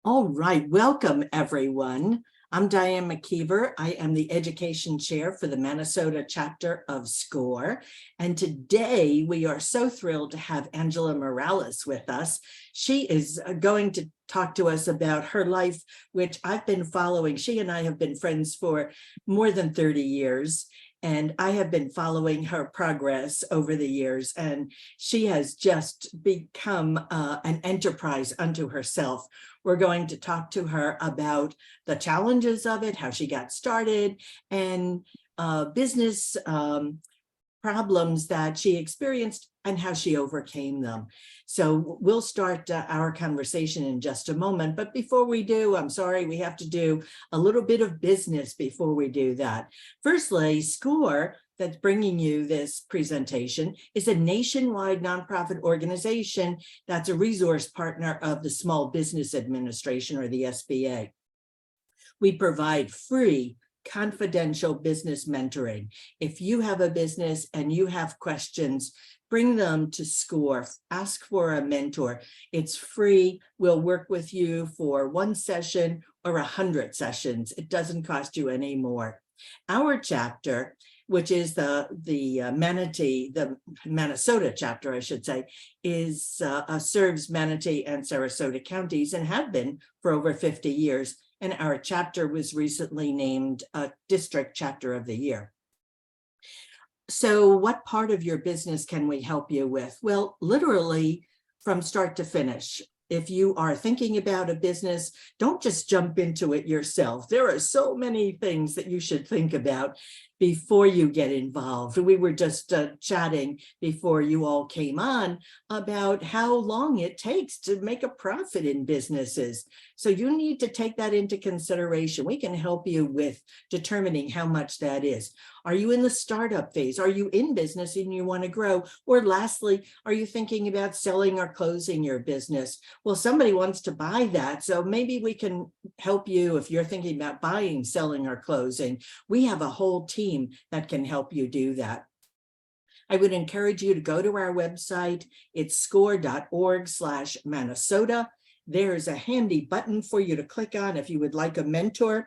All right, welcome everyone. I'm Diane McKeever. I am the Education Chair for the Minnesota chapter of SCORE. And today we are so thrilled to have Angela Morales with us. She is going to talk to us about her life, which I've been following. She and I have been friends for more than 30 years. And I have been following her progress over the years, and she has just become an enterprise unto herself. We're going to talk to her about the challenges of it, how she got started, and business problems that she experienced and how she overcame them. So we'll start our conversation in just a moment. But before we do, I'm sorry, we have to do a little bit of business before we do that. Firstly, SCORE, that's bringing you this presentation, is a nationwide nonprofit organization that's a resource partner of the Small Business Administration, or the SBA. We provide free confidential business mentoring. If you have a business and you have questions, bring them to SCORE, ask for a mentor. It's free. We'll work with you for one session or 100 sessions. It doesn't cost you any more. Our chapter, which is the Minnesota chapter, I should say, is serves Manatee and Sarasota counties and have been for over 50 years. And our chapter was recently named a District Chapter of the Year. So what part of your business can we help you with? Well, literally from start to finish. If you are thinking about a business, don't just jump into it yourself. There are so many things that you should think about before you get involved. We were just chatting before you all came on about how long it takes to make a profit in businesses. So you need to take that into consideration. We can help you with determining how much that is. Are you in the startup phase? Are you in business and you want to grow? Or lastly, are you thinking about selling or closing your business? Well, somebody wants to buy that. So maybe we can help you if you're thinking about buying, selling, or closing. We have a whole team that can help you do that. I would encourage you to go to our website. It's score.org/Minnesota. There's a handy button for you to click on if you would like a mentor.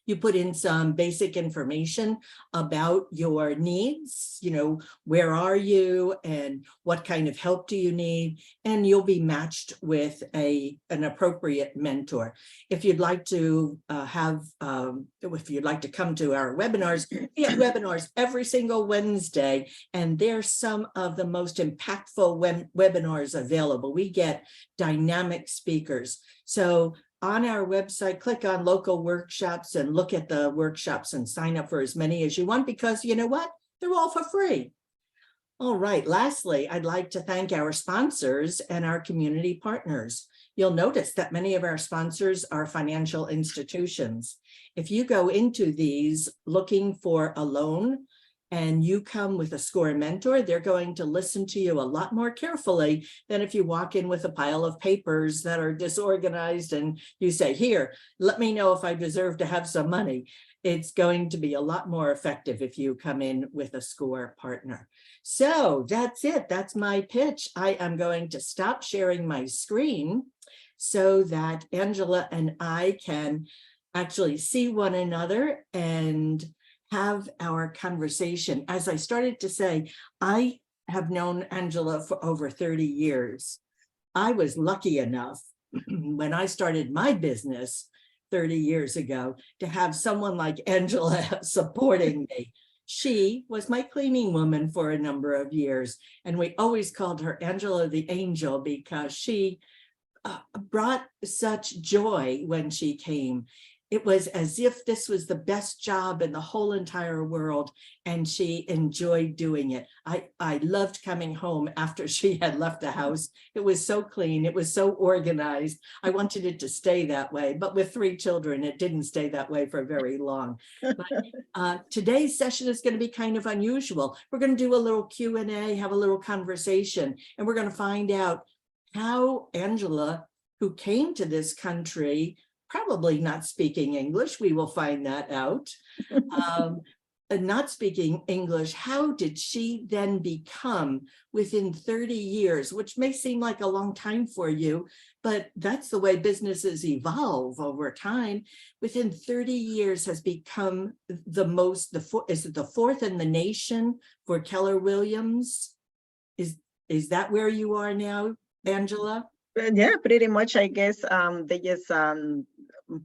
You put in some basic information about your needs, where are you and what kind of help do you need, and you'll be matched with an appropriate mentor. If you'd like to if you'd like to come to our webinars, we have webinars every single Wednesday, and they're some of the most impactful webinars available. We get dynamic speakers. So on our website, click on local workshops and look at the workshops and sign up for as many as you want, because you know what? They're all for free. All right. Lastly, I'd like to thank our sponsors and our community partners. You'll notice that many of our sponsors are financial institutions. If you go into these looking for a loan, and you come with a SCORE mentor, they're going to listen to you a lot more carefully than if you walk in with a pile of papers that are disorganized and you say, here, let me know if I deserve to have some money. It's going to be a lot more effective if you come in with a SCORE partner. So that's it. That's my pitch. I am going to stop sharing my screen so that Angela and I can actually see one another and have our conversation. As I started to say, I have known Angela for over 30 years. I was lucky enough when I started my business 30 years ago to have someone like Angela supporting me. She was my cleaning woman for a number of years, and we always called her Angela the Angel because she brought such joy when she came. It was as if this was the best job in the whole entire world, and she enjoyed doing it. I loved coming home after she had left the house. It was so clean. It was so organized. I wanted it to stay that way, but with 3 children, it didn't stay that way for very long. But today's session is going to be kind of unusual. We're going to do a little Q&A, have a little conversation, and we're going to find out how Angela, who came to this country probably not speaking English, we will find that out, not speaking English, how did she then become within 30 years, which may seem like a long time for you, but that's the way businesses evolve over time. Within 30 years has become is it the fourth in the nation for Keller Williams? Is that where you are now, Angela? Yeah, pretty much. I guess they just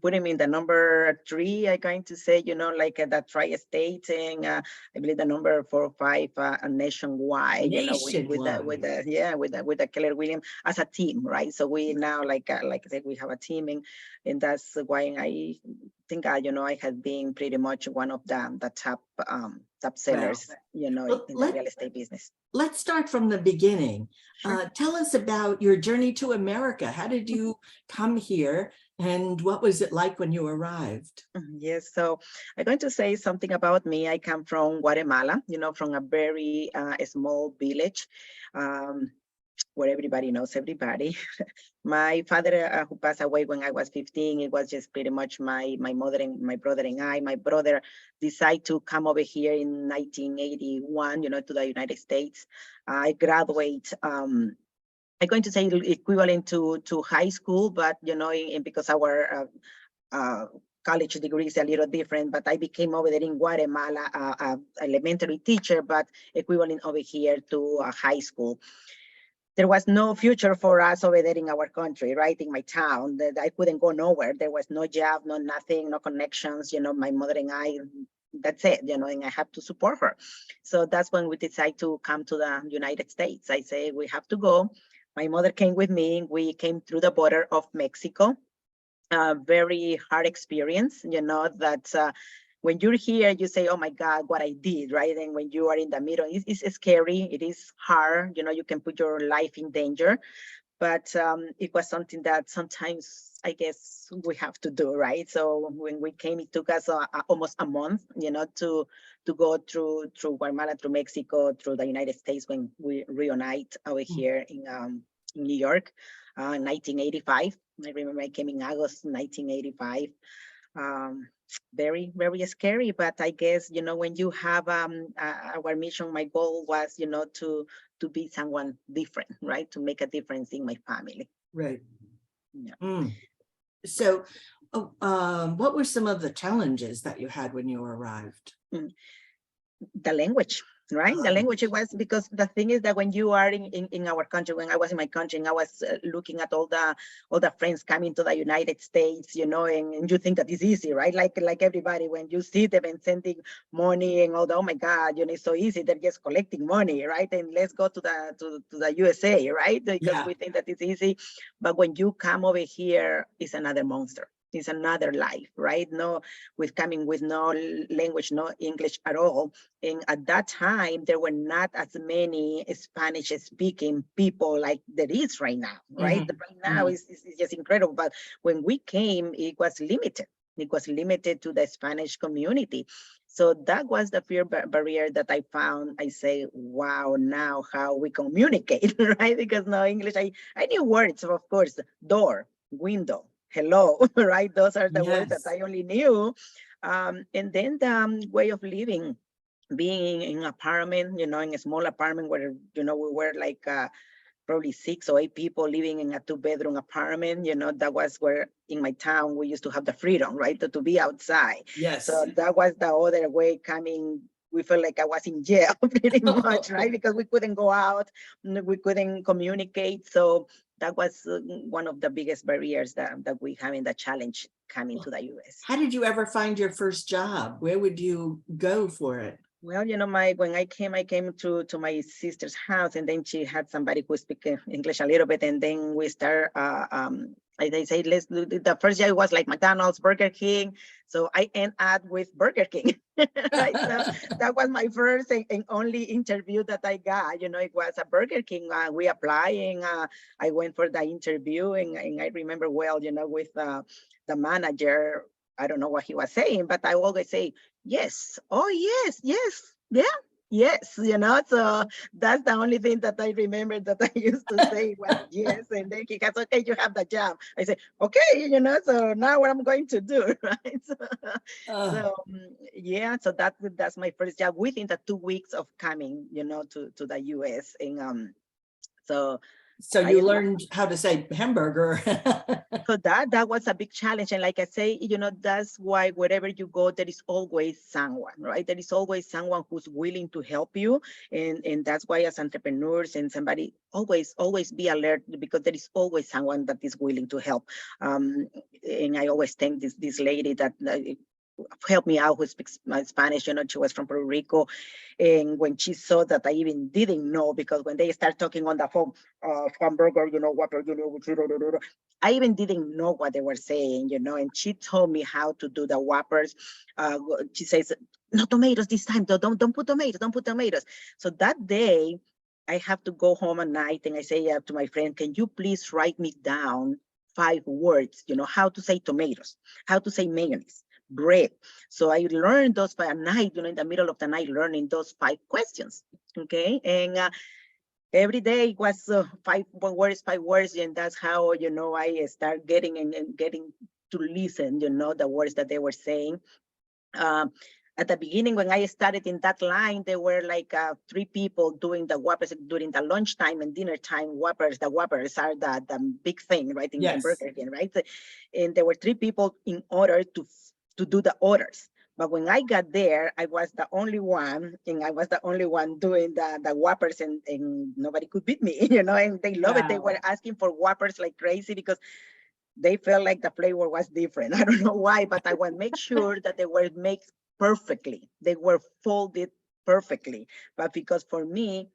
put him in the number 3. I'm going to say, like the tri-state, and I believe the number 4 or 5 nationwide. With the Keller Williams as a team, right? So we now, like I said, we have a team, and that's why I think I have been pretty much one of the top sellers, Well, in the real estate business. Let's start from the beginning. Sure. Tell us about your journey to America. How did you come here, and what was it like when you arrived? Yes, so I'm going to say something about me. I come from Guatemala, from a very small village where everybody knows everybody. My father, who passed away when I was 15, it was just pretty much my mother and my brother and I. My brother decided to come over here in 1981, to the United States. I graduate. I'm going to say equivalent to high school, but because our college degree is a little different. But I became over there in Guatemala, elementary teacher, but equivalent over here to high school. There was no future for us over there in our country, right? In my town, that I couldn't go nowhere. There was no job, no nothing, no connections. My mother and I, that's it, and I have to support her. So that's when we decided to come to the United States. I say we have to go. My mother came with me. We came through the border of Mexico. Very hard experience, that when you're here, you say, oh my God, what I did, right? And when you are in the middle, it's scary. It is hard. You can put your life in danger. But it was something that sometimes I guess we have to do, right? So when we came, it took us almost a month, to go through Guatemala, through Mexico, through the United States when we reunite over here in New York, 1985. I remember I came in August 1985. Very, very scary, but I guess, when you have our mission, my goal was, to be someone different, right? To make a difference in my family. Right. Yeah. So what were some of the challenges that you had when you arrived? The language, right? The language, it was because the thing is that when you are in our country, when I was in my country and I was looking at all the friends coming to the United States, and you think that it's easy, right? Like everybody, when you see them and sending money and all the, oh my God, it's so easy. They're just collecting money, right? And let's go to the USA, right? Because we think that it's easy. But when you come over here, it's another monster. It's another life, right? Coming with no language, no English at all. And at that time, there were not as many Spanish speaking people like there is right now, right? Right now it's just incredible. But when we came, it was limited. It was limited to the Spanish community. So that was the fear barrier that I found. I say, wow, now how we communicate, right? Because no English, I knew words, of course, door, window, hello, right? Those are the words that I only knew. And then the way of living, being in an apartment, in a small apartment where, we were like probably 6 or 8 people living in a 2-bedroom apartment, that was where in my town, we used to have the freedom, right? To be outside. Yes. So that was the other way coming. We felt like I was in jail pretty much, right? Because we couldn't go out, we couldn't communicate. So that was one of the biggest barriers that we have in the challenge coming to the US. How did you ever find your first job? Where would you go for it? Well, when I came to my sister's house, and then she had somebody who speak English a little bit, and then we start. They say let's do the first year was like McDonald's, Burger King. So I end up with Burger King. Right? So that was my first and only interview that I got. It was a Burger King. We applying. I went for the interview, and I remember well. With the manager. I don't know what he was saying, but I always say, yes. Oh, yes, yes. Yeah. Yes, so that's the only thing that I remember that I used to say was yes. And then he goes, okay, you have the job. I say, okay, so now what I'm going to do, right? Uh, Yeah, so that's my first job within the 2 weeks of coming, to the US. And so so I you learned how to say hamburger. so that was a big challenge. And like I say, that's why wherever you go, there is always someone, right? There is always someone who's willing to help you. And that's why as entrepreneurs and somebody always be alert, because there is always someone that is willing to help. And I always thank this lady that helped me out, who speaks Spanish. She was from Puerto Rico. And when she saw that I even didn't know, because when they start talking on the phone, hamburger, Whopper, I even didn't know what they were saying, and she told me how to do the Whoppers. She says, no tomatoes this time, don't put tomatoes, don't put tomatoes. So that day, I have to go home at night and I say to my friend, can you please write me down 5 words, how to say tomatoes, how to say mayonnaise, bread. So I learned those by night, in the middle of the night, learning those 5 questions. Okay. And every day it was 5 words, and that's how, I start getting and getting to listen, the words that they were saying. Um, at the beginning, when I started in that line, there were like 3 people doing the Whoppers during the lunchtime and dinner time. Whoppers, the Whoppers are the big thing, right, in Yes. Burger King, right? And there were 3 people in order to do the orders. But when I got there, I was the only one, and I was the only one doing the Whoppers, and nobody could beat me, and they love it. They were Wow. asking for Whoppers like crazy because they felt like the flavor was different. I don't know why, but I want to make sure that they were made perfectly. They were folded perfectly. But because for me,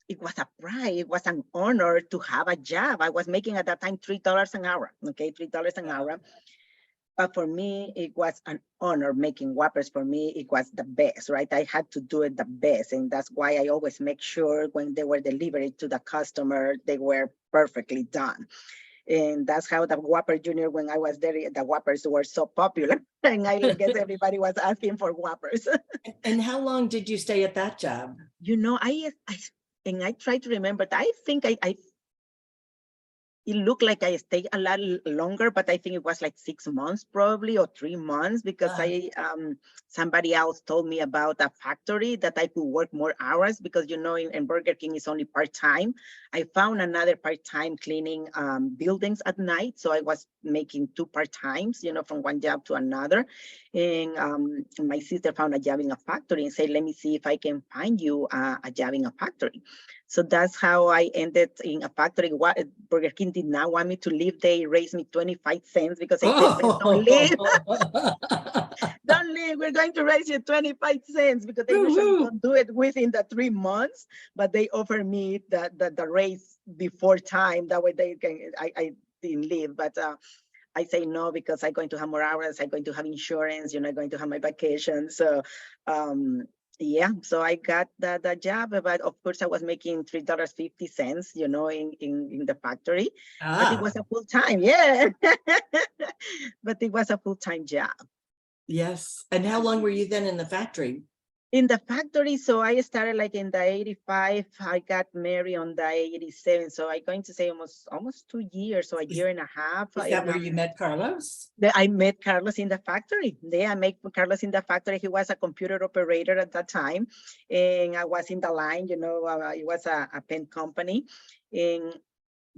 it was a pride, it was an honor to have a job. I was making at that time $3 an hour, okay, $3 an hour. But for me, it was an honor making Whoppers. For me, it was the best, right? I had to do it the best. And that's why I always make sure when they were delivered to the customer, they were perfectly done. And that's how the Whopper Junior, when I was there, the Whoppers were so popular. And I guess everybody was asking for Whoppers. And how long did you stay at that job? I try to remember, I think it looked like I stayed a lot longer, but I think it was like 6 months probably, or 3 months, because somebody else told me about a factory that I could work more hours, because in Burger King is only part-time. I found another part-time cleaning buildings at night, so I was making 2 part-times, from one job to another. And my sister found a job in a factory and said, let me see if I can find you a job in a factory. So that's how I ended in a factory. Burger King did not want me to leave. They raised me 25 cents because they said, don't leave. Don't leave. We're going to raise you 25 cents, because they usually don't do it within the 3 months, but they offer me the raise before time. That way I didn't leave, but I say no, because I'm going to have more hours. I'm going to have insurance, I'm going to have my vacation. So yeah, so I got the job, but of course I was making $3.50, in the factory, but it was a full time. Yeah. But it was a full-time job. Yes. And how long were you then in the factory? In the factory, so I started like in the 85. I got married on the 87. So I'm going to say almost 2 years, so a year and a half. Is that where you met Carlos? I met Carlos in the factory. I met Carlos in the factory. He was a computer operator at that time, and I was in the line. It was a pen company,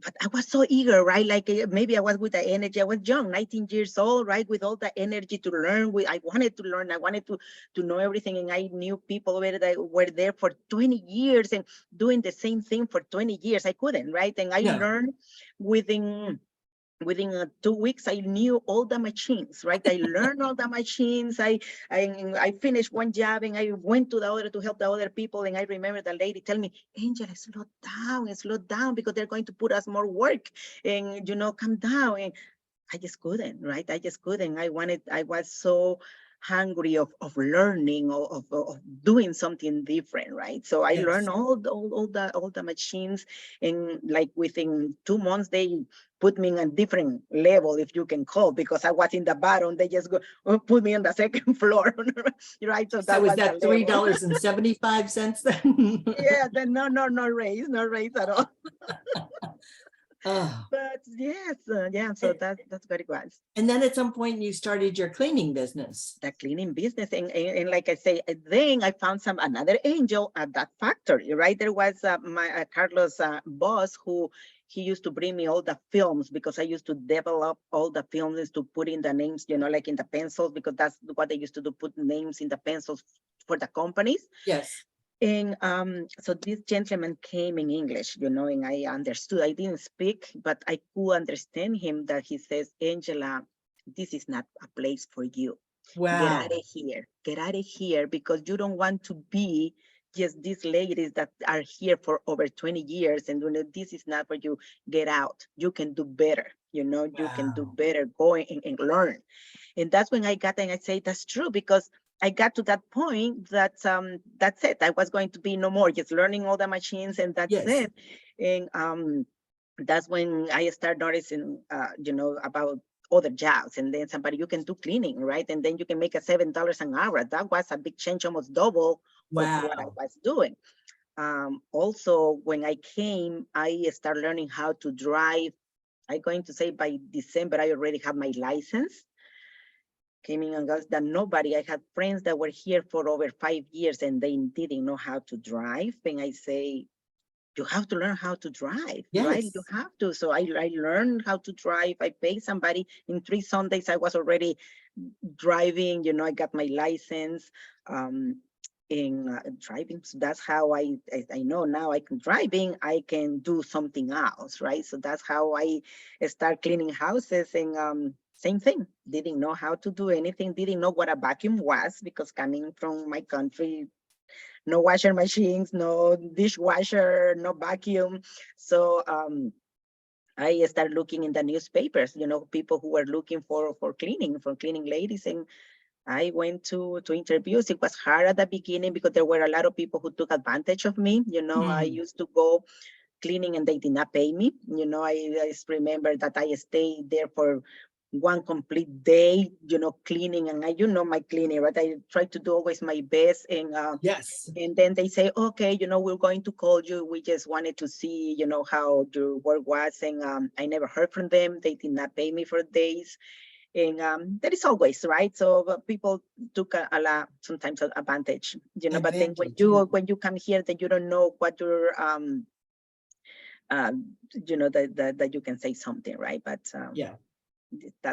but I was so eager, right? Like maybe I was with the energy. I was young, 19 years old, right? With all the energy to learn. I wanted to learn. I wanted to know everything. And I knew people that were there for 20 years and doing the same thing for 20 years. I couldn't, right? And I learned within 2 weeks, I knew all the machines, right? I learned all the machines. I finished one job and I went to the other to help the other people. And I remember the lady tell me, Angela, slow down, because they're going to put us more work, and calm down. And I just couldn't, right? I just couldn't. I was so hungry of learning, of doing something different, right? So I learned Yes. all the machines, and like within 2 months, they put me in a different level, if you can call, because I was in the bottom. They just go put me on the second floor, right? So that So is was the that level. $3.75 then? Yeah, then no raise, no raise at all. Oh. But yes, yeah. So And that's what it was. and then at some point you started your cleaning business. The cleaning business, and like I say, then I found another angel at that factory, right? There was my Carlos boss, who he used to bring me all the films, because I used to develop all the films to put in the names, like in the pencils, because that's what they used to do, put names in the pencils for the companies. Yes. And so this gentleman came in English, and I understood. I didn't speak, but I could understand him, that he says, Angela, this is not a place for you. Get out Wow. of here. Get out of here, because you don't want to be just these ladies that are here for over 20 years. And this is not where you get out. You can do better. You can do Wow. better. Go and learn. And that's when I got, and I say that's true, because I got to that point that that's it. I was going to be no more just learning all the machines, and that's Yes. it. And that's when I start noticing, about other jobs. And then somebody, you can do cleaning, right? And then you can make $7 an hour. That was a big change, almost double of what I Wow. was doing. Also, when I came, I started learning how to drive. I'm going to say by December, I already have my license. Came in and goes that nobody, I had friends that were here for over 5 years and they didn't know how to drive. And I say, you have to learn how to drive, right? You Yes. have to. So I learned how to drive. I paid somebody. In 3 Sundays, I was already driving. I got my license in driving. So that's how I know now I can driving. I can do something else, right? So that's how I start cleaning houses. And same thing. Didn't know how to do anything. Didn't know what a vacuum was, because coming from my country, no washer machines, no dishwasher, no vacuum. So I started looking in the newspapers, people who were looking for cleaning ladies. And I went to interviews. It was hard at the beginning, because there were a lot of people who took advantage of me. I Mm. used to go cleaning and they did not pay me. I just remember that I stayed there for one complete day, cleaning. And my cleaning, right? I try to do always my best. Yes. And then they say, okay, we're going to call you. We just wanted to see, how your work was. And I never heard from them. They did not pay me for days. And that is always right. So people took a lot, sometimes advantage, but then when Advantage. you Yeah. when you come here, then you don't know what your that you can say something, right? But Yeah.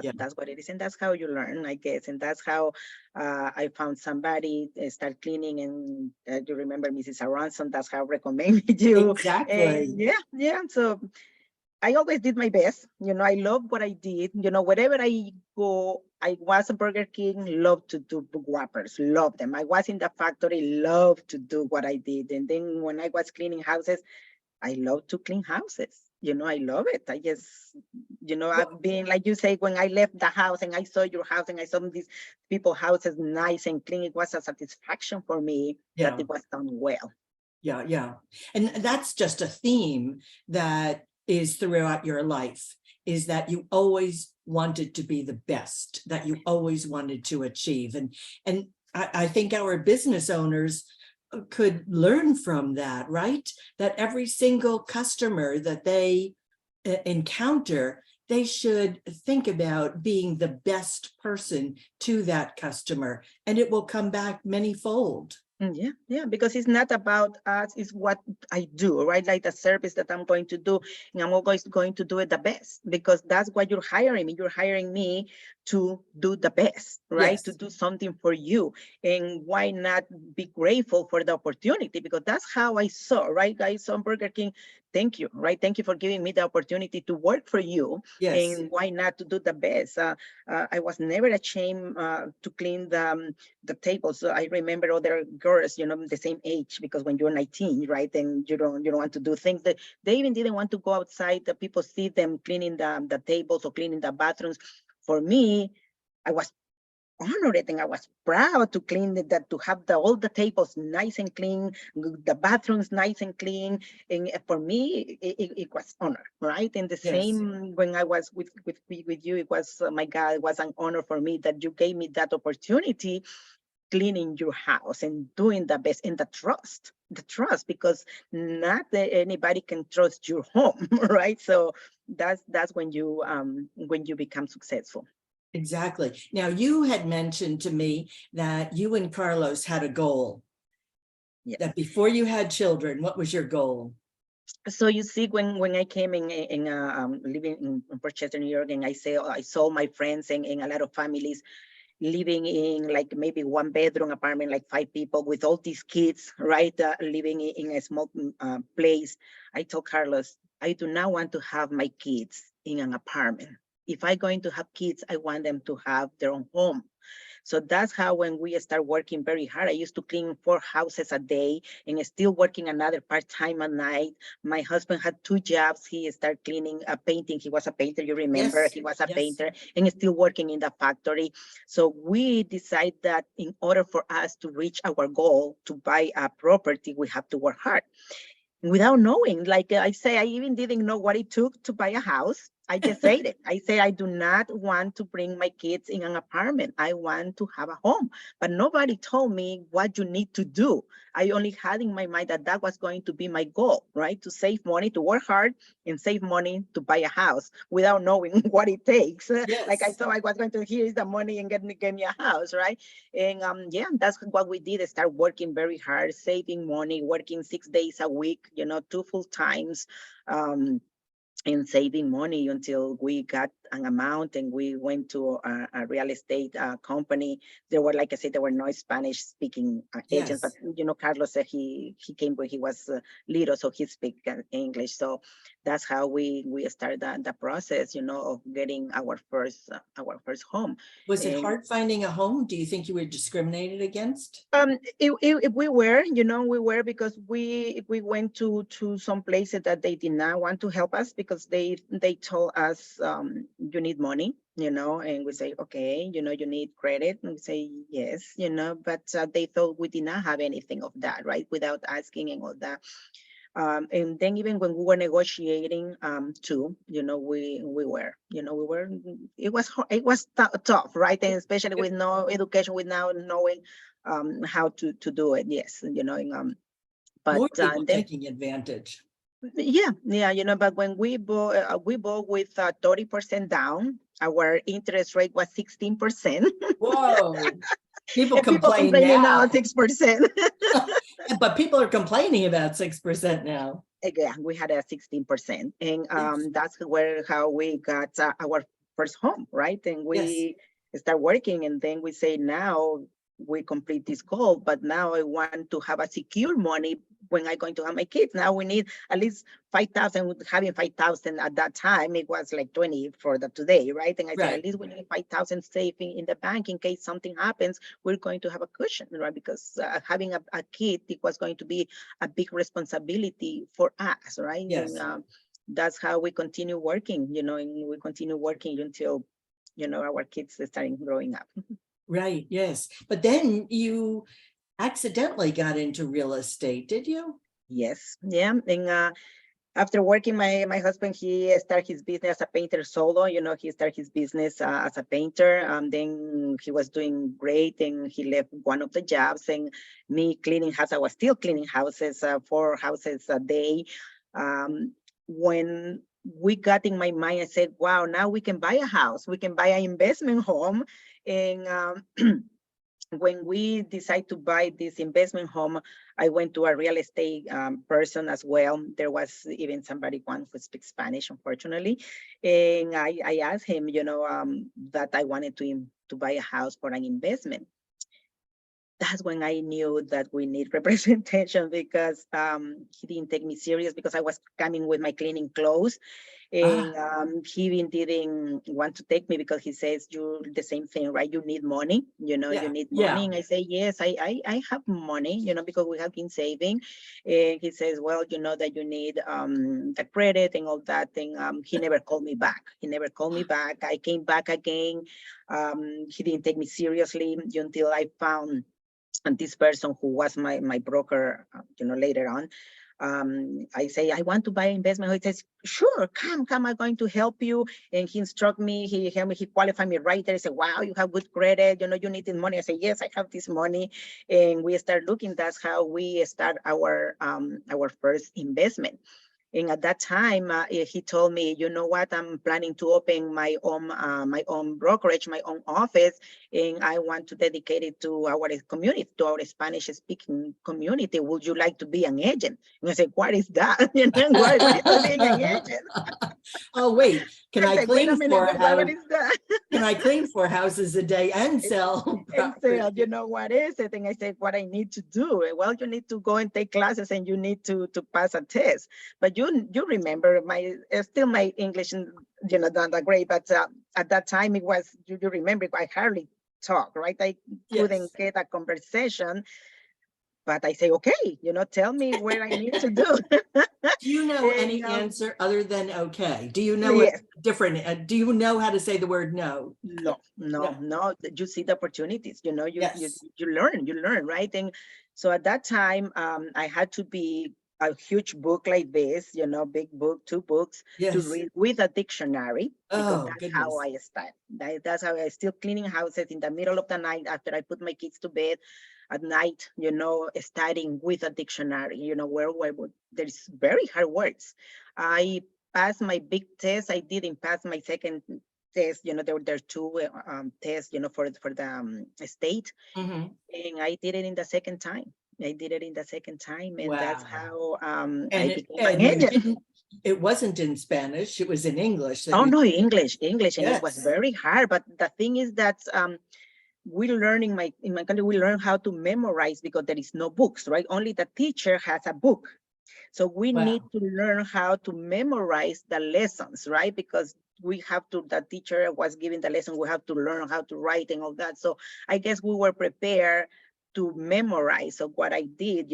Yeah. that's what it is, and that's how you learn, I guess. And that's how I found somebody, start cleaning. And you remember Mrs. Aronson, that's how I recommended you. Exactly. And yeah, so I always did my best. I love what I did. Wherever I go, I was a Burger King, love to do Whoppers, love them. I was in the factory, love to do what I did. And then when I was cleaning houses, I love to clean houses. I love it. I just, I've been, like you say, when I left the house and I saw your house and I saw these people houses nice and clean, it was a satisfaction for me that Yeah. it was done well. Yeah. Yeah. And that's just a theme that is throughout your life, is that you always wanted to be the best, that you always wanted to achieve. And I think our business owners could learn from that, right? That every single customer that they encounter, they should think about being the best person to that customer, and it will come back manyfold. Yeah, because it's not about us, it's what I do, right? Like the service that I'm going to do, and I'm always going to do it the best, because that's what you're hiring me. You're hiring me to do the best, right? To Yes. do something for you. And why not be grateful for the opportunity? Because that's how I saw, right? I saw Burger King. Thank you, right? Thank you for giving me the opportunity to work for you. Yes. And why not to do the best? I was never ashamed to clean the tables. So I remember other girls, the same age, because when you're 19, right, then you don't want to do things that they even didn't want to go outside. The people see them cleaning the tables or cleaning the bathrooms. For me, I was honored it, and I was proud to clean it, that to have all the tables nice and clean, the bathrooms nice and clean. And for me, it was honor, right? And the Yes, same when I was with you, it was, my God, it was an honor for me that you gave me that opportunity, cleaning your house and doing the best, and the trust, because not that anybody can trust your home, right? So that's when you become successful. exactly. Now, you had mentioned to me that you and Carlos had a goal, Yeah. that before you had children, what was your goal? So you see, when I came in living in Port New York, and I saw my friends and a lot of families living in like maybe one bedroom apartment, like 5 people with all these kids, right? Living in a small place. I told Carlos, I do not want to have my kids in an apartment. If I'm going to have kids, I want them to have their own home. So that's how, when we start working very hard, I used to clean 4 houses a day and still working another part-time at night. My husband had 2 jobs. He started cleaning, painting. He was a painter, you remember, Yes, he was a yes. painter, and still working in the factory. So we decided that in order for us to reach our goal to buy a property, we have to work hard without knowing. Like I say, I even didn't know what it took to buy a house. I just said it. I say, I do not want to bring my kids in an apartment. I want to have a home. But nobody told me what you need to do. I only had in my mind that that was going to be my goal, right? To save money, to work hard and save money to buy a house without knowing what it takes. Like I Yes. thought I was going to, here's the money and get me a house, right? And yeah, that's what we did. Start working very hard, saving money, working 6 days a week, 2 full times. Um, and saving money until we got an amount, and we went to a real estate company. There were, like I said, there were no Spanish speaking agents, but Yes. Carlos said he came when he was little, so he speak English. So that's how we started the process, of getting our first home. Was it And hard finding a home? Do you think you were discriminated against? we were, we were, because we went to some places that they did not want to help us, because they told us, you need money, and we say, okay, you need credit, and we say yes, but they thought we did not have anything of that, right, without asking and all that. And then even when we were negotiating too, we were, it was tough, right? And especially with no education, with now knowing how to do it. Yes, but More people then taking advantage. yeah, but when we bought with 30% down, our interest rate was 16%, Whoa. People and people complain complaining now now, 6%. but people are complaining about 6% now. Again, we had a 16%, and Yes. that's how we got our first home, right? And Yes. we start working, and then we say, now we complete this goal, but now I want to have a secure money when I'm going to have my kids. Now we need at least 5,000. Having 5,000 at that time, it was like 20 for the today, right? And I said, Right. at least we need 5,000 saving in the bank in case something happens. We're going to have a cushion, right? Because having a kid, it was going to be a big responsibility for us, right? And Yes. that's how we continue working, and we continue working until, our kids are starting growing up. Right. Yes. But then you accidentally got into real estate, did you? Yes, yeah. And after working, my husband, he started his business as a painter solo. He started his business as a painter. Then he was doing great, and he left one of the jobs. And me cleaning houses, I was still cleaning houses, 4 houses a day. Um, when we got in my mind, I said, "Wow, now we can buy a house. We can buy an investment home." And when we decide to buy this investment home, I went to a real estate person as well. There was even one who speaks Spanish, unfortunately. And I asked him, that I wanted to buy a house for an investment. That's when I knew that we need representation, because he didn't take me serious, because I was coming with my cleaning clothes. And he even didn't want to take me because he says, you're the same thing, right? You need money, you Yeah, need yeah. money. And I say, yes, I have money, because we have been saving. And he says, well, you know that you need the credit and all that thing. He never called me back. He never called me back. I came back again. He didn't take me seriously until I found this person who was my broker, later on. I say, I want to buy investment. He says, sure, come, I'm going to help you. And he instruct me, he helped me, he qualified me right there. He said, wow, you have good credit, you need this money. I say, yes, I have this money. And we start looking, that's how we start our first investment. And at that time, he told me, you know what, I'm planning to open my own brokerage, my own office, and I want to dedicate it to our community, to our Spanish-speaking community. Would you like to be an agent? And I said, what is that? What is being an agent? Oh, wait, can I said, wait a clean minute, for a what house? is that? Can I clean 4 houses a day and sell And property? said, you know what is it? And I said, what I need to do? Well, you need to go and take classes and you need to pass a test. But you remember still my English, not that great, but at that time it was, you remember, I hardly talk, right? I couldn't Yes. get a conversation, but I say, okay, tell me what I need to do. Do you know And, any answer other than okay? Do you know yes. a different, do you know how to say the word no? No. You see the opportunities, you Yes. learn, right? And so at that time, I had to be a huge book like this, big book, 2 books to Yes. read with a dictionary, because Oh, that's how goodness. I start. That's how I still cleaning houses in the middle of the night after I put my kids to bed at night, studying with a dictionary, where there's very hard words. I passed my big test. I didn't pass my second test, there are 2 tests, for the state, Mhm. and I did it in the second time. And that's Wow. how I And became an agent. it wasn't in Spanish, it was in English that Oh you, no, English, and it was yes. very hard. But the thing is that we learn in my country, we learn how to memorize because there is no books, right? Only the teacher has a book. So we need Wow. to learn how to memorize the lessons, right? Because the teacher was giving the lesson, we have to learn how to write and all that. So I guess we were prepared to memorize. So what I did,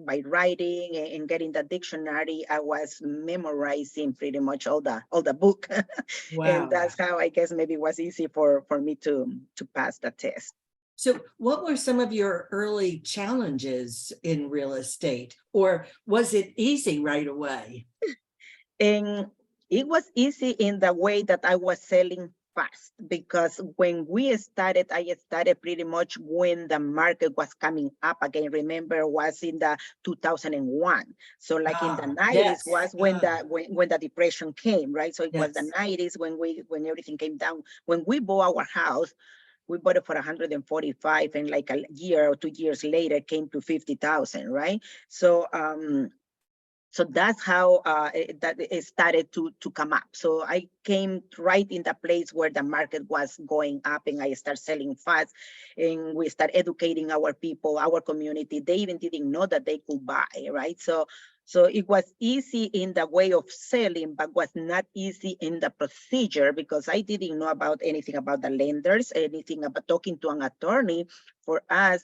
by writing and getting the dictionary, I was memorizing pretty much all the book. And Wow. that's how I guess maybe it was easy for me to pass the test. So what were some of your early challenges in real estate? Or was it easy right away? And it was easy in the way that I was selling fast, because when we started, I started pretty much when the market was coming up again. Remember, was in the 2001. So like in the 90s Yes. was when the depression came, right? So it was the Yes. 90s when everything came down. When we bought our house, we bought it for 145, and like a year or 2 years later it came to 50,000, right? So that's how it started to come up. So I came right in the place where the market was going up, and I started selling fast, and we start educating our people, our community. They even didn't know that they could buy, right? So it was easy in the way of selling, but was not easy in the procedure, because I didn't know about anything about the lenders, anything about talking to an attorney. For us,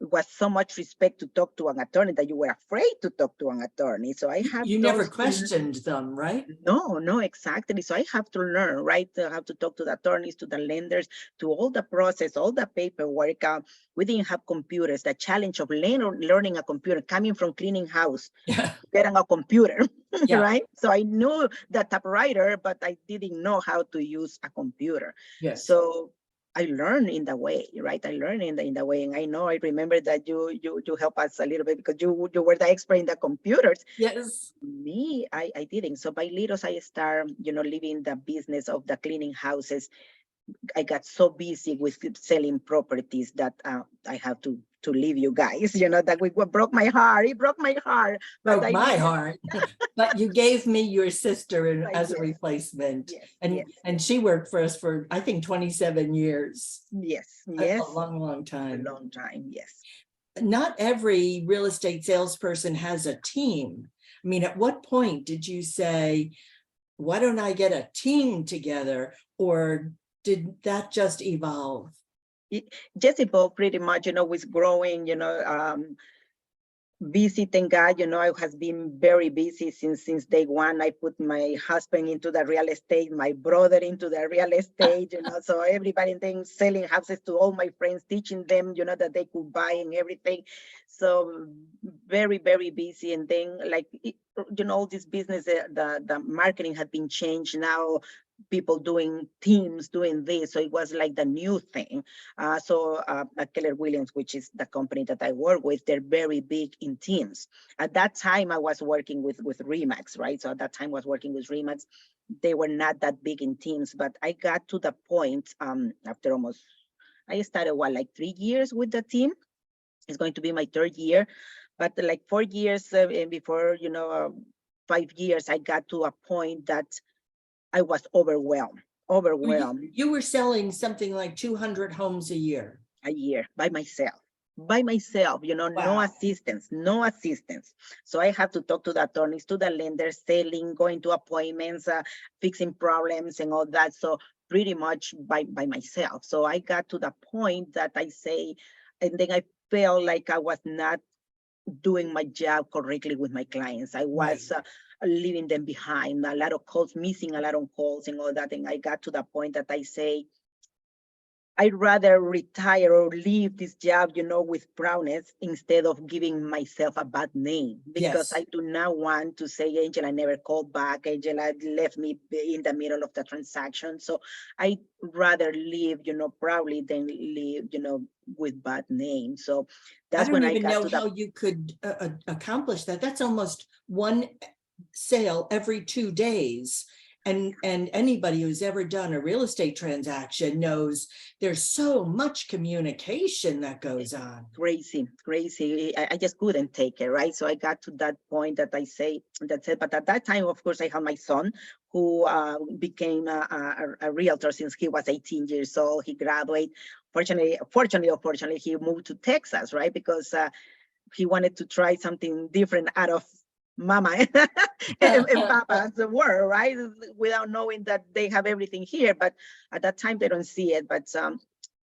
it was so much respect to talk to an attorney that you were afraid to talk to an attorney. So I have You never those. questioned them, right? No, exactly. So I have to learn, right? I have to talk to the attorneys, to the lenders, to all the process, all the paperwork. We didn't have computers. The challenge of learning a computer, coming from cleaning house, Yeah. getting a computer, Yeah. right? So I knew the typewriter, but I didn't know how to use a computer. Yes. So I learned in the way, right? I learned in the way, and I remember that you help us a little bit, because you were the expert in the computers. Yes. Me, I didn't. So by little, I start, living the business of the cleaning houses. I got so busy with selling properties that I have to leave you guys. That broke my heart. It broke my heart. But Broke I my leave you. heart. But you gave me your sister as a Yes, replacement. yes, And she worked for us for, I think, 27 years. yes, A yes. long A time. long time. Yes. Not every real estate salesperson has a team. I mean, at what point did you say, why don't I get a team together? Or did that just evolve? It just evolved pretty much, with growing, busy, thank God, I has been very busy since day one. I put my husband into the real estate, my brother into the real estate, so everybody then selling houses to all my friends, teaching them, that they could buy and everything. So very, very busy. And then like, this business, the marketing had been changed now. People doing teams, doing this. So it was like the new thing. At Keller Williams, which is the company that I work with, they're very big in teams. At that time, I was working with Remax, right? So at that time, I was working with Remax. They were not that big in teams, but I got to the point after I started like 3 years with the team. It's going to be my 3rd year, but like 4 years before, 5 years, I got to a point that I was overwhelmed. You were selling something like 200 homes a year. A year by myself, no Wow. assistance. So I have to talk to the attorneys, to the lenders, selling, going to appointments, fixing problems and all that. So pretty much by myself. So I got to the point that I say, and then I felt like I was not doing my job correctly with my clients. I was leaving them behind, a lot of calls, missing a lot of calls and all that. And I got to the point that I say, I'd rather retire or leave this job, with proudness instead of giving myself a bad name, because Yes. I do not want to say Angela never called back, Angela left me in the middle of the transaction. So I'd rather leave, proudly than leave, with bad name. So that's I when don't I even got know to the how you could accomplish that. That's almost one sale every 2 days. And anybody who's ever done a real estate transaction knows there's so much communication that goes on. crazy. I just couldn't take it, right? So I got to that point that I say, that's it. But at that time, of course, I had my son, who became a realtor since he was 18 years old. He graduated. Fortunately, unfortunately, he moved to Texas, right? Because he wanted to try something different out of mama and papa's world, right? Without knowing that they have everything here. But at that time, they don't see it. But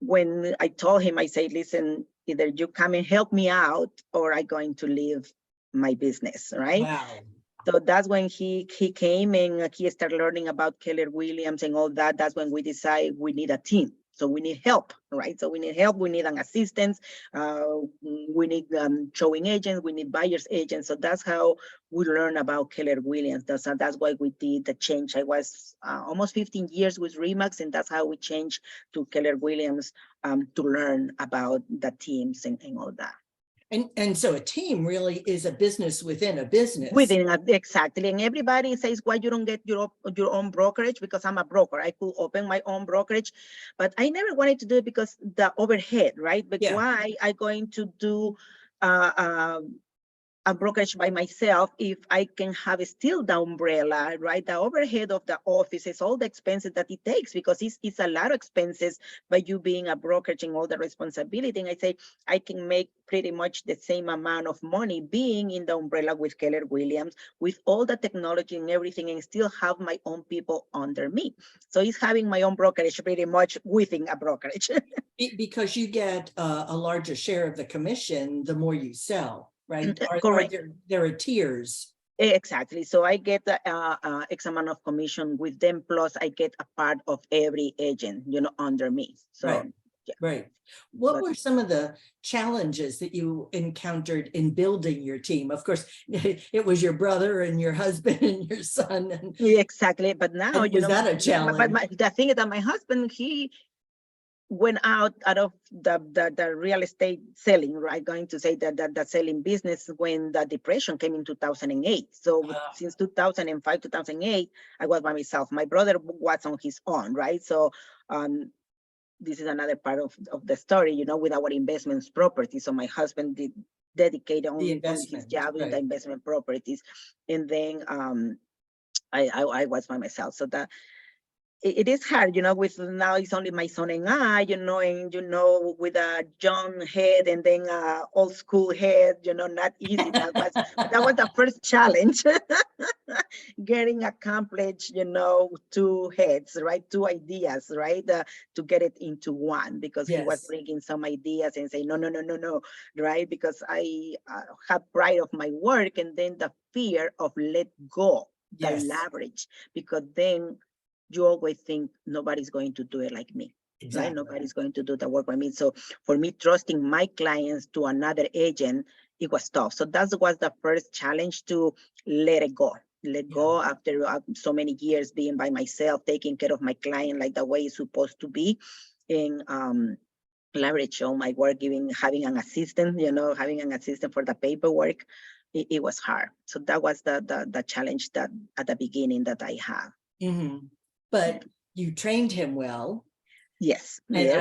when I told him, I said, listen, either you come and help me out or I'm going to leave my business, right? Wow. So that's when he came and he started learning about Keller Williams and all that. That's when we decided we need a team. So we need help, right? So we need help. We need an assistant. We need showing agents. We need buyer's agents. So that's how we learn about Keller Williams. That's why we did the change. I was almost 15 years with Remax, and that's how we changed to Keller Williams to learn about the teams and all that. And so a team really is a business within a business. Exactly. And everybody says, why you don't get your own brokerage? Because I'm a broker. I could open my own brokerage, but I never wanted to do it because the overhead, right? But Yeah. why I going to do a brokerage by myself if I can have still the umbrella, right? The overhead of the office is all the expenses that it takes, because it's a lot of expenses by you being a brokerage and all the responsibility. And I say, I can make pretty much the same amount of money being in the umbrella with Keller Williams, with all the technology and everything, and still have my own people under me. So it's having my own brokerage pretty much within a brokerage. Because you get a larger share of the commission the more you sell, right? Correct. There are tiers. Exactly. So I get X amount of commission with them, plus I get a part of every agent, under me. So, right. Yeah. Right. What were some of the challenges that you encountered in building your team? Of course, it was your brother and your husband and your son. And Yeah, exactly. But now, was that a challenge? but the thing is that my husband, he went out of the real estate selling, right? Going to say that the selling business when the depression came in 2008. So since 2005, 2008, I was by myself. My brother was on his own, right? So this is another part of the story, with our investments property. So my husband did dedicate on his job in the investment properties. And then I was by myself. So it is hard, with now it's only my son and I, and with a young head and then old school head, not easy. That was the first challenge, getting accomplished, two heads, right? Two ideas, right? To get it into one, because he was Yes, bringing some ideas and say, no, no, no, no, no, right? Because I had pride of my work, and then the fear of let go, the yes, leverage, because then you always think nobody's going to do it like me, right? exactly. Nobody's going to do the work by me. So for me, trusting my clients to another agent, it was tough. So that was the first challenge, to let it go. Let Yeah. go after so many years being by myself, taking care of my client like the way it's supposed to be, and leverage on my work, having an assistant, having an assistant for the paperwork. It was hard. So that was the challenge that at the beginning that I have. Mhm. But you trained him well, Yes, and yes,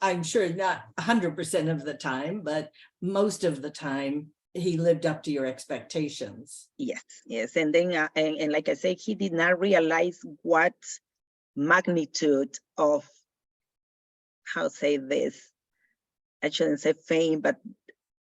I'm sure not 100% of the time, but most of the time he lived up to your expectations. yes, yes. And then, and like I said, he did not realize what magnitude of, how say this, I shouldn't say fame, but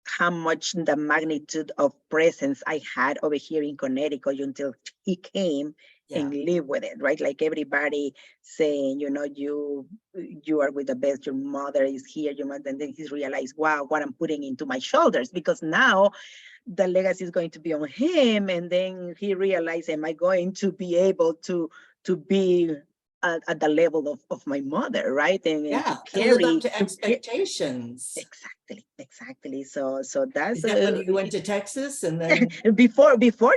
how much the magnitude of presence I had over here in Connecticut until he came Yeah, and live with it, right? Like everybody saying, you are with the best, your mother is here, your mother, and then he's realized, wow, what I'm putting into my shoulders, because now the legacy is going to be on him. And then he realized, am I going to be able to be at the level of my mother, right? And yeah, to live up to carry expectations. exactly. So that's Is that when you went to Texas and then? before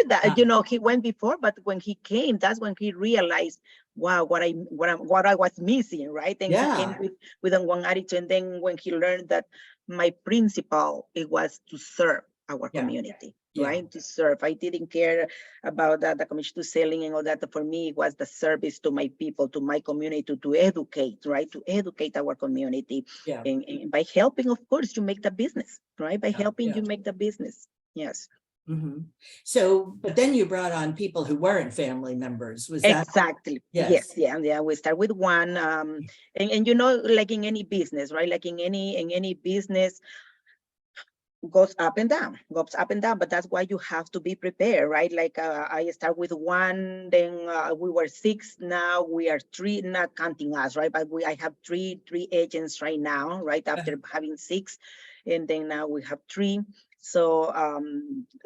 that, Ah, he went before, but when he came, that's when he realized, wow, what I was missing, right? And he came yeah, with a one attitude. And then when he learned that my principle, it was to serve our yeah, community, yeah, right? To serve. I didn't care about the commission to selling and all that. For me, it was the service to my people, to my community, to educate, right? To educate our community. yeah, And by helping, of course, you make the business, right? By yeah, helping, yeah. you make the business. Yes. Mhm. So, but then you brought on people who weren't family members. Was that? Exactly. Yes. Yes. Yeah. We start with one, and like in any business, right? Like in any business, goes up and down, but that's why you have to be prepared, right? Like I start with one, then we were six, now we are three, not counting us, right? But I have three agents right now, right? After having six, and then now we have three. So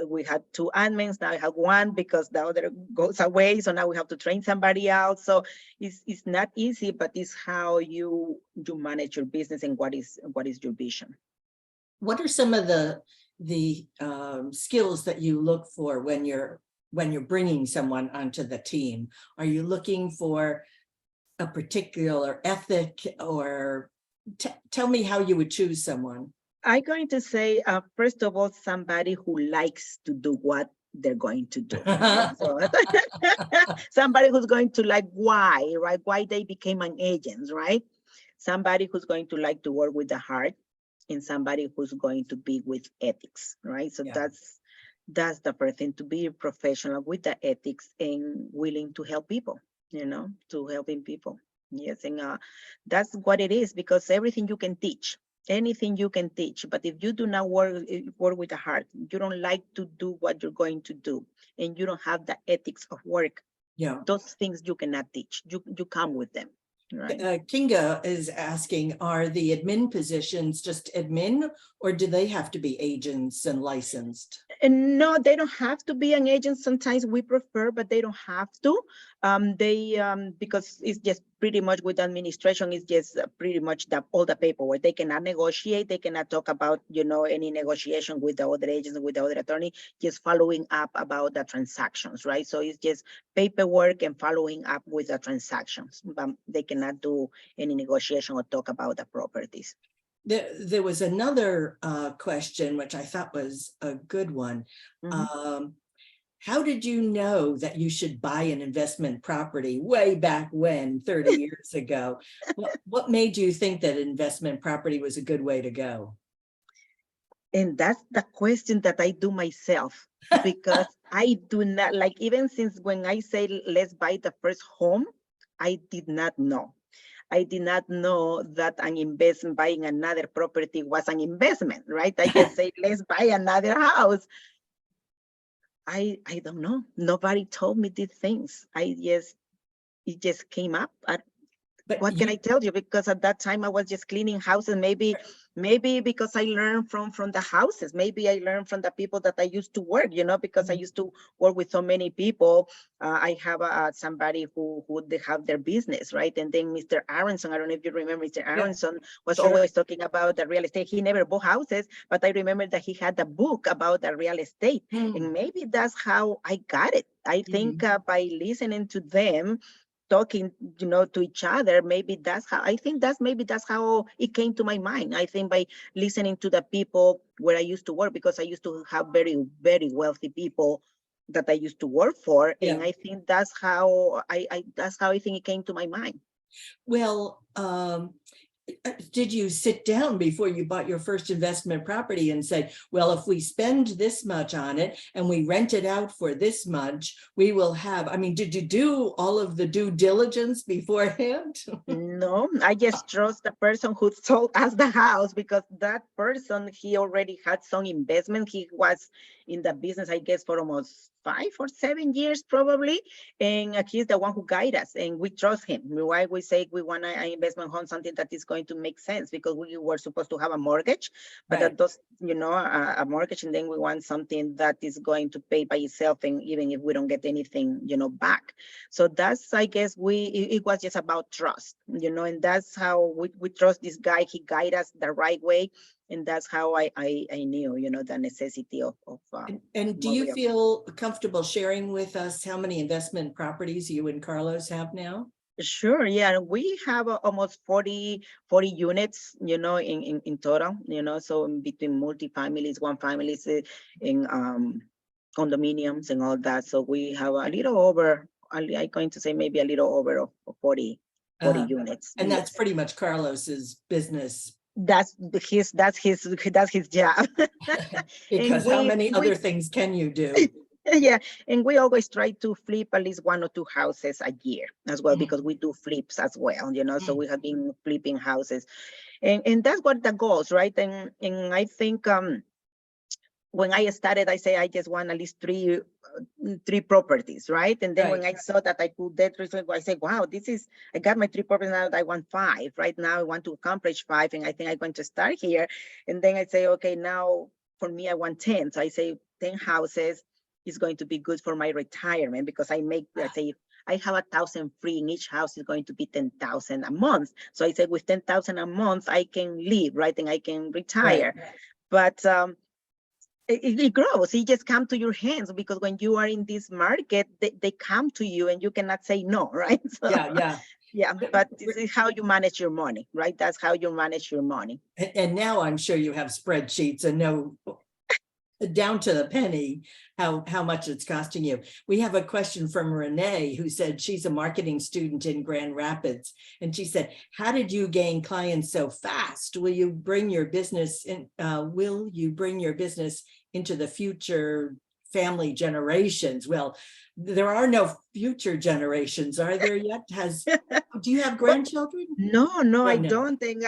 we had two admins, now I have one because the other goes away. So now we have to train somebody else. So it's not easy, but it's how you manage your business and what is your vision. What are some of the skills that you look for when you're bringing someone onto the team? Are you looking for a particular ethic, or tell me how you would choose someone? I'm going to say, first of all, somebody who likes to do what they're going to do, right? So somebody who's going to like why, right? Why they became an agent, right? Somebody who's going to like to work with the heart, and somebody who's going to be with ethics, right? So Yeah. that's the first thing, to be a professional with the ethics and willing to help people, to helping people. Yes, and that's what it is, because everything you can teach, anything you can teach, but if you do not work with the heart, you don't like to do what you're going to do, and you don't have the ethics of work, Yeah. those things you cannot teach. You come with them, right? Kinga is asking, are the admin positions just admin, or do they have to be agents and licensed? And no, they don't have to be an agent. Sometimes we prefer, but they don't have to. They because it's just pretty much with administration, it's just pretty much all the paperwork. They cannot negotiate. They cannot talk about any negotiation with the other agents, with the other attorney. Just following up about the transactions, right? So it's just paperwork and following up with the transactions. They cannot do any negotiation or talk about the properties. There was another question, which I thought was a good one. Mhm. How did you know that you should buy an investment property way back when, 30 years ago? What made you think that investment property was a good way to go? And that's the question that I do myself, because I do not like, even since when I say let's buy the first home, I did not know. I did not know that an investment, buying another property was an investment, right? I just say, let's buy another house. I don't know. Nobody told me these things. It just came up. But What can I tell you? Because at that time I was just cleaning houses. Maybe because I learned from the houses. Maybe I learned from the people that I used to work. Because I used to work with so many people. I have somebody who they have their business, right? And then Mr. Aronson, I don't know if you remember, Mr. yeah, Aronson was sure. always talking about the real estate. He never bought houses, but I remember that he had a book about the real estate, and maybe that's how I got it. I think by listening to them talking to each other, maybe that's how I think that's how it came to my mind. I think by listening to the people where I used to work, because I used to have very, very wealthy people that I used to work for, Yeah. and I think that's how I think it came to my mind. Well, did you sit down before you bought your first investment property and say, well, if we spend this much on it and we rent it out for this much, we will have, I mean, did you do all of the due diligence beforehand? No, I just trust the person who sold us the house, because that person, he already had some investment. He was in the business, I guess, for almost 5 or 7 years probably. And he's the one who guide us, and we trust him. Why we say we want an investment home, something that is going to make sense, because we were supposed to have a mortgage, but Right. that does, a mortgage, and then we want something that is going to pay by itself, and even if we don't get anything, back. So that's, I guess, it was just about trust, and that's how we trust this guy. He guide us the right way, and that's how I knew, the necessity of And do more you real. feel comfortable sharing with us how many investment properties you and Carlos have now? Sure, yeah, we have almost 40 units, in total, so in between multi-families, one families, in condominiums and all that. So we have a little over, I'm going to say maybe a little over of 40 units. And that's Yes. pretty much Carlos's business, That's his job. And because how many other things can you do? yeah, and we always try to flip at least 1 or 2 houses a year as well, because we do flips as well, so we have been flipping houses, and that's what the goals, right? And I think when I started, I say I just want at least three properties, right? And then when Right. I saw that I could that result, I said, wow, I got my 3 properties now. I want 5 right now. I want to accomplish 5, and I think I'm going to start here. And then I say, okay, now for me, I want 10. So I say 10 houses is going to be good for my retirement, because I say, I have 1,000 free in each house is going to be 10,000 a month. So I said, with 10,000 a month, I can live, right? And I can retire. Right. But it grows. It just come to your hands, because when you are in this market, they come to you and you cannot say no, right? So, Yeah, yeah. yeah, but this is how you manage your money, right? That's how you manage your money. And now I'm sure you have spreadsheets and know down to the penny how much it's costing you. We have a question from Renee, who said she's a marketing student in Grand Rapids, and she said, how did you gain clients so fast? Will you bring your business into the future family generations? Well, there are no future generations, are there yet? Do you have But grandchildren? no, I Oh, no. don't think.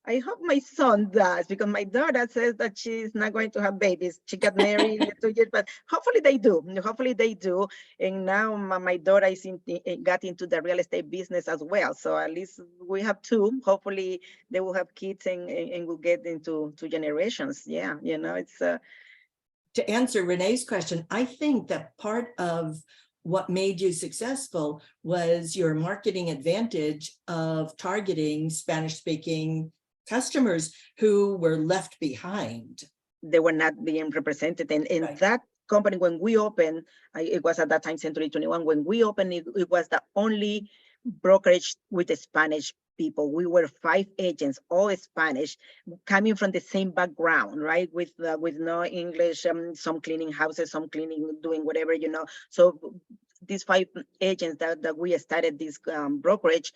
I hope my son does, because my daughter says that she's not going to have babies. She got married in 2 years, but hopefully they do. Hopefully they do. And now my daughter got into the real estate business as well. So at least we have 2. Hopefully they will have kids, and we'll get into 2 generations. Yeah, it's To answer Renee's question, I think that part of what made you successful was your marketing advantage of targeting Spanish-speaking customers who were left behind. they were not being represented. And in Right. that company, when we opened, it was at that time Century 21. When we opened, it was the only brokerage with the Spanish people. We were 5 agents, all Spanish, coming from the same background, right? With no English, some cleaning houses, some cleaning, doing whatever, So these 5 agents that we started this brokerage,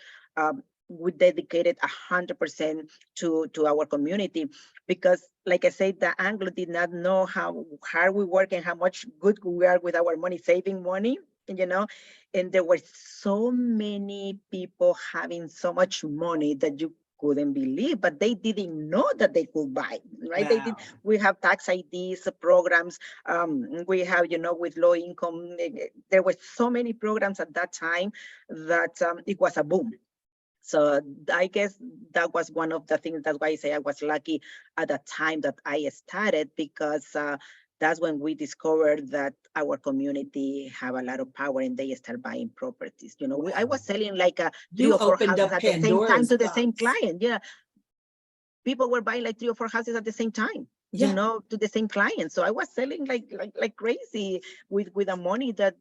we dedicated 100% to our community, because like I said, the Anglo did not know how hard we work and how much good we are with our money, saving money, you know. And there were so many people having so much money that you couldn't believe, but they didn't know that they could buy, right? They did. Wow. We have tax IDs programs. We have, with low income. There were so many programs at that time that it was a boom. So I guess that was one of the things. That's why I say I was lucky at the time that I started, because that's when we discovered that our community have a lot of power and they start buying properties. I Wow. was selling like 3 You or 4 opened houses up at the same time Pandora's to the same box. client. Yeah, people were buying like 3 or 4 houses at the same time. Yeah. To the same client. So I was selling like crazy with the money that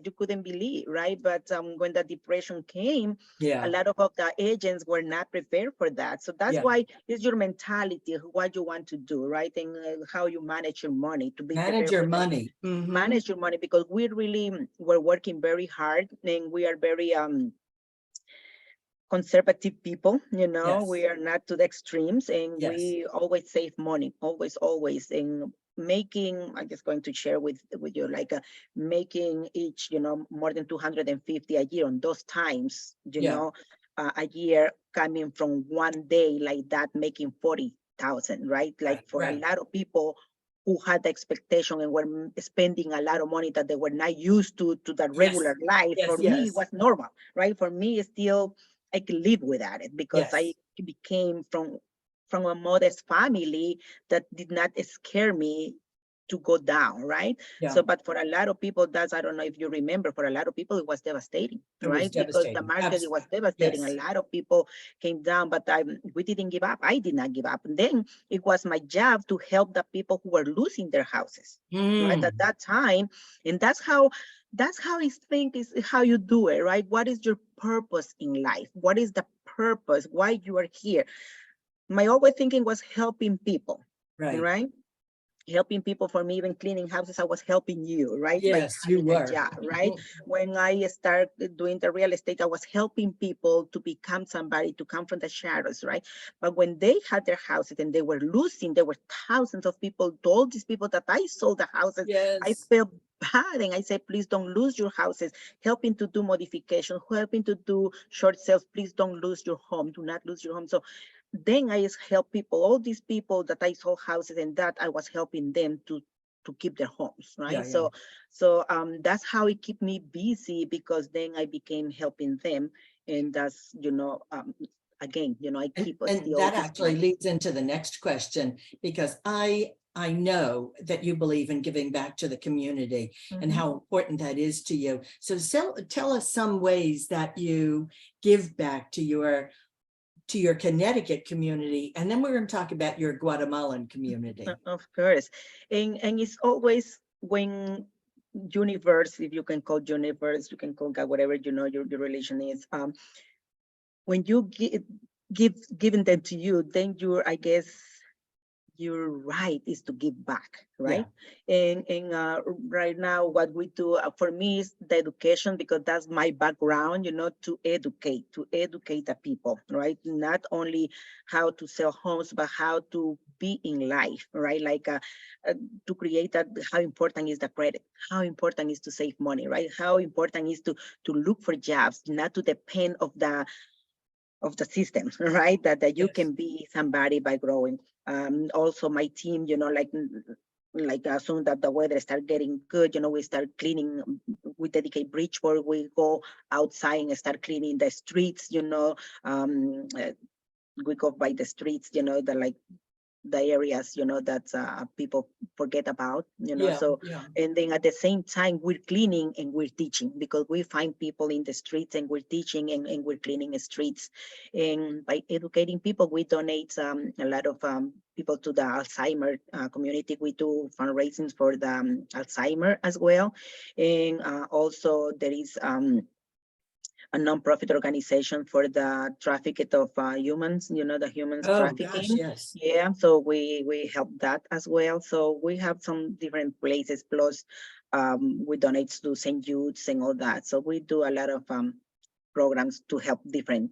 you couldn't believe, right? But when the depression came, a Yeah. lot of the agents were not prepared for that. So that's Yeah. why it's your mentality, what you want to do, right? And how you manage your money to be Manage prepared your for that. money. Mm-hmm. Manage your money, because we really were working very hard, and we are very conservative people. We Yes. are not to the extremes, and Yes. we always save money, always. And making, I'm just going to share with you, like making each, more than 250 a year on those times, Yeah. a year, coming from one day like that, making 40,000, right? Like Right. for a Right. lot of people who had the expectation and were spending a lot of money that they were not used to the Yes. regular life. Yes. For me, it Yes. was normal, right? For me, it's still, I could live without it, because I Yes. became from a modest family that did not scare me to go down, right? Yeah. So, but for a lot of people, I don't know if you remember, for a lot of people, it was devastating, It was right? Because the devastating. market, it was Absolutely. devastating. A Yes. lot of people came down, but we didn't give up. I did not give up. And then it was my job to help the people who were losing their houses, right? At Mm. that time. And that's how I think is how you do it, right? What is your purpose in life? What is the purpose? Why you are here? My always thinking was helping people, Right. right? Helping people. For me, even cleaning houses, I was helping you, right? By Yes, you having a were. job, right? When I started doing the real estate, I was helping people to become somebody, to come from the shadows, right? But when they had their houses and they were losing, there were thousands of people, to all these people that I sold the houses, I Yes. felt bad. And I said, please don't lose your houses. Helping to do modification, helping to do short sales. Please don't lose your home. Do not lose your home. So then I help people, all these people that I sold houses, and that I was helping them to keep their homes, Yeah. right? Yeah. So that's how it kept me busy, because then I became helping them. And that's, again, I keep And still that this actually money. leads into the next question, because I know that you believe in giving back to the community and Mhm. how important that is to you. So tell us some ways that you give back to your Connecticut community, and then we're going to talk about your Guatemalan community. Of course. And it's always when universe, if you can call universe, you can call God, whatever, your religion is. When you giving them to you, then you're, I guess, your right is to give back, Yeah. right? And right now, what we do, for me, is the education, because that's my background, to educate the people, right? Not only how to sell homes, but how to be in life, right? Like to create that, how important is the credit, how important is to save money, right? How important is to look for jobs, not to depend of the system, right? That you Yes. can be somebody by growing. Also, my team, like as soon that the weather start getting good, we start cleaning. We dedicate bridge work. We go outside and start cleaning the streets. We go by the streets, the areas, that people forget about, Yeah. so. Yeah. And then at the same time, we're cleaning and we're teaching, because we find people in the streets and we're teaching, and we're cleaning the streets. And by educating people, we donate a lot of people to the Alzheimer community. We do fundraising for the Alzheimer as well. And also there is a non-profit organization for the trafficking of humans, the humans Oh gosh, trafficking. yes. Yeah, so we help that as well. So we have some different places, plus we donate to St. Jude's and all that. So we do a lot of programs to help different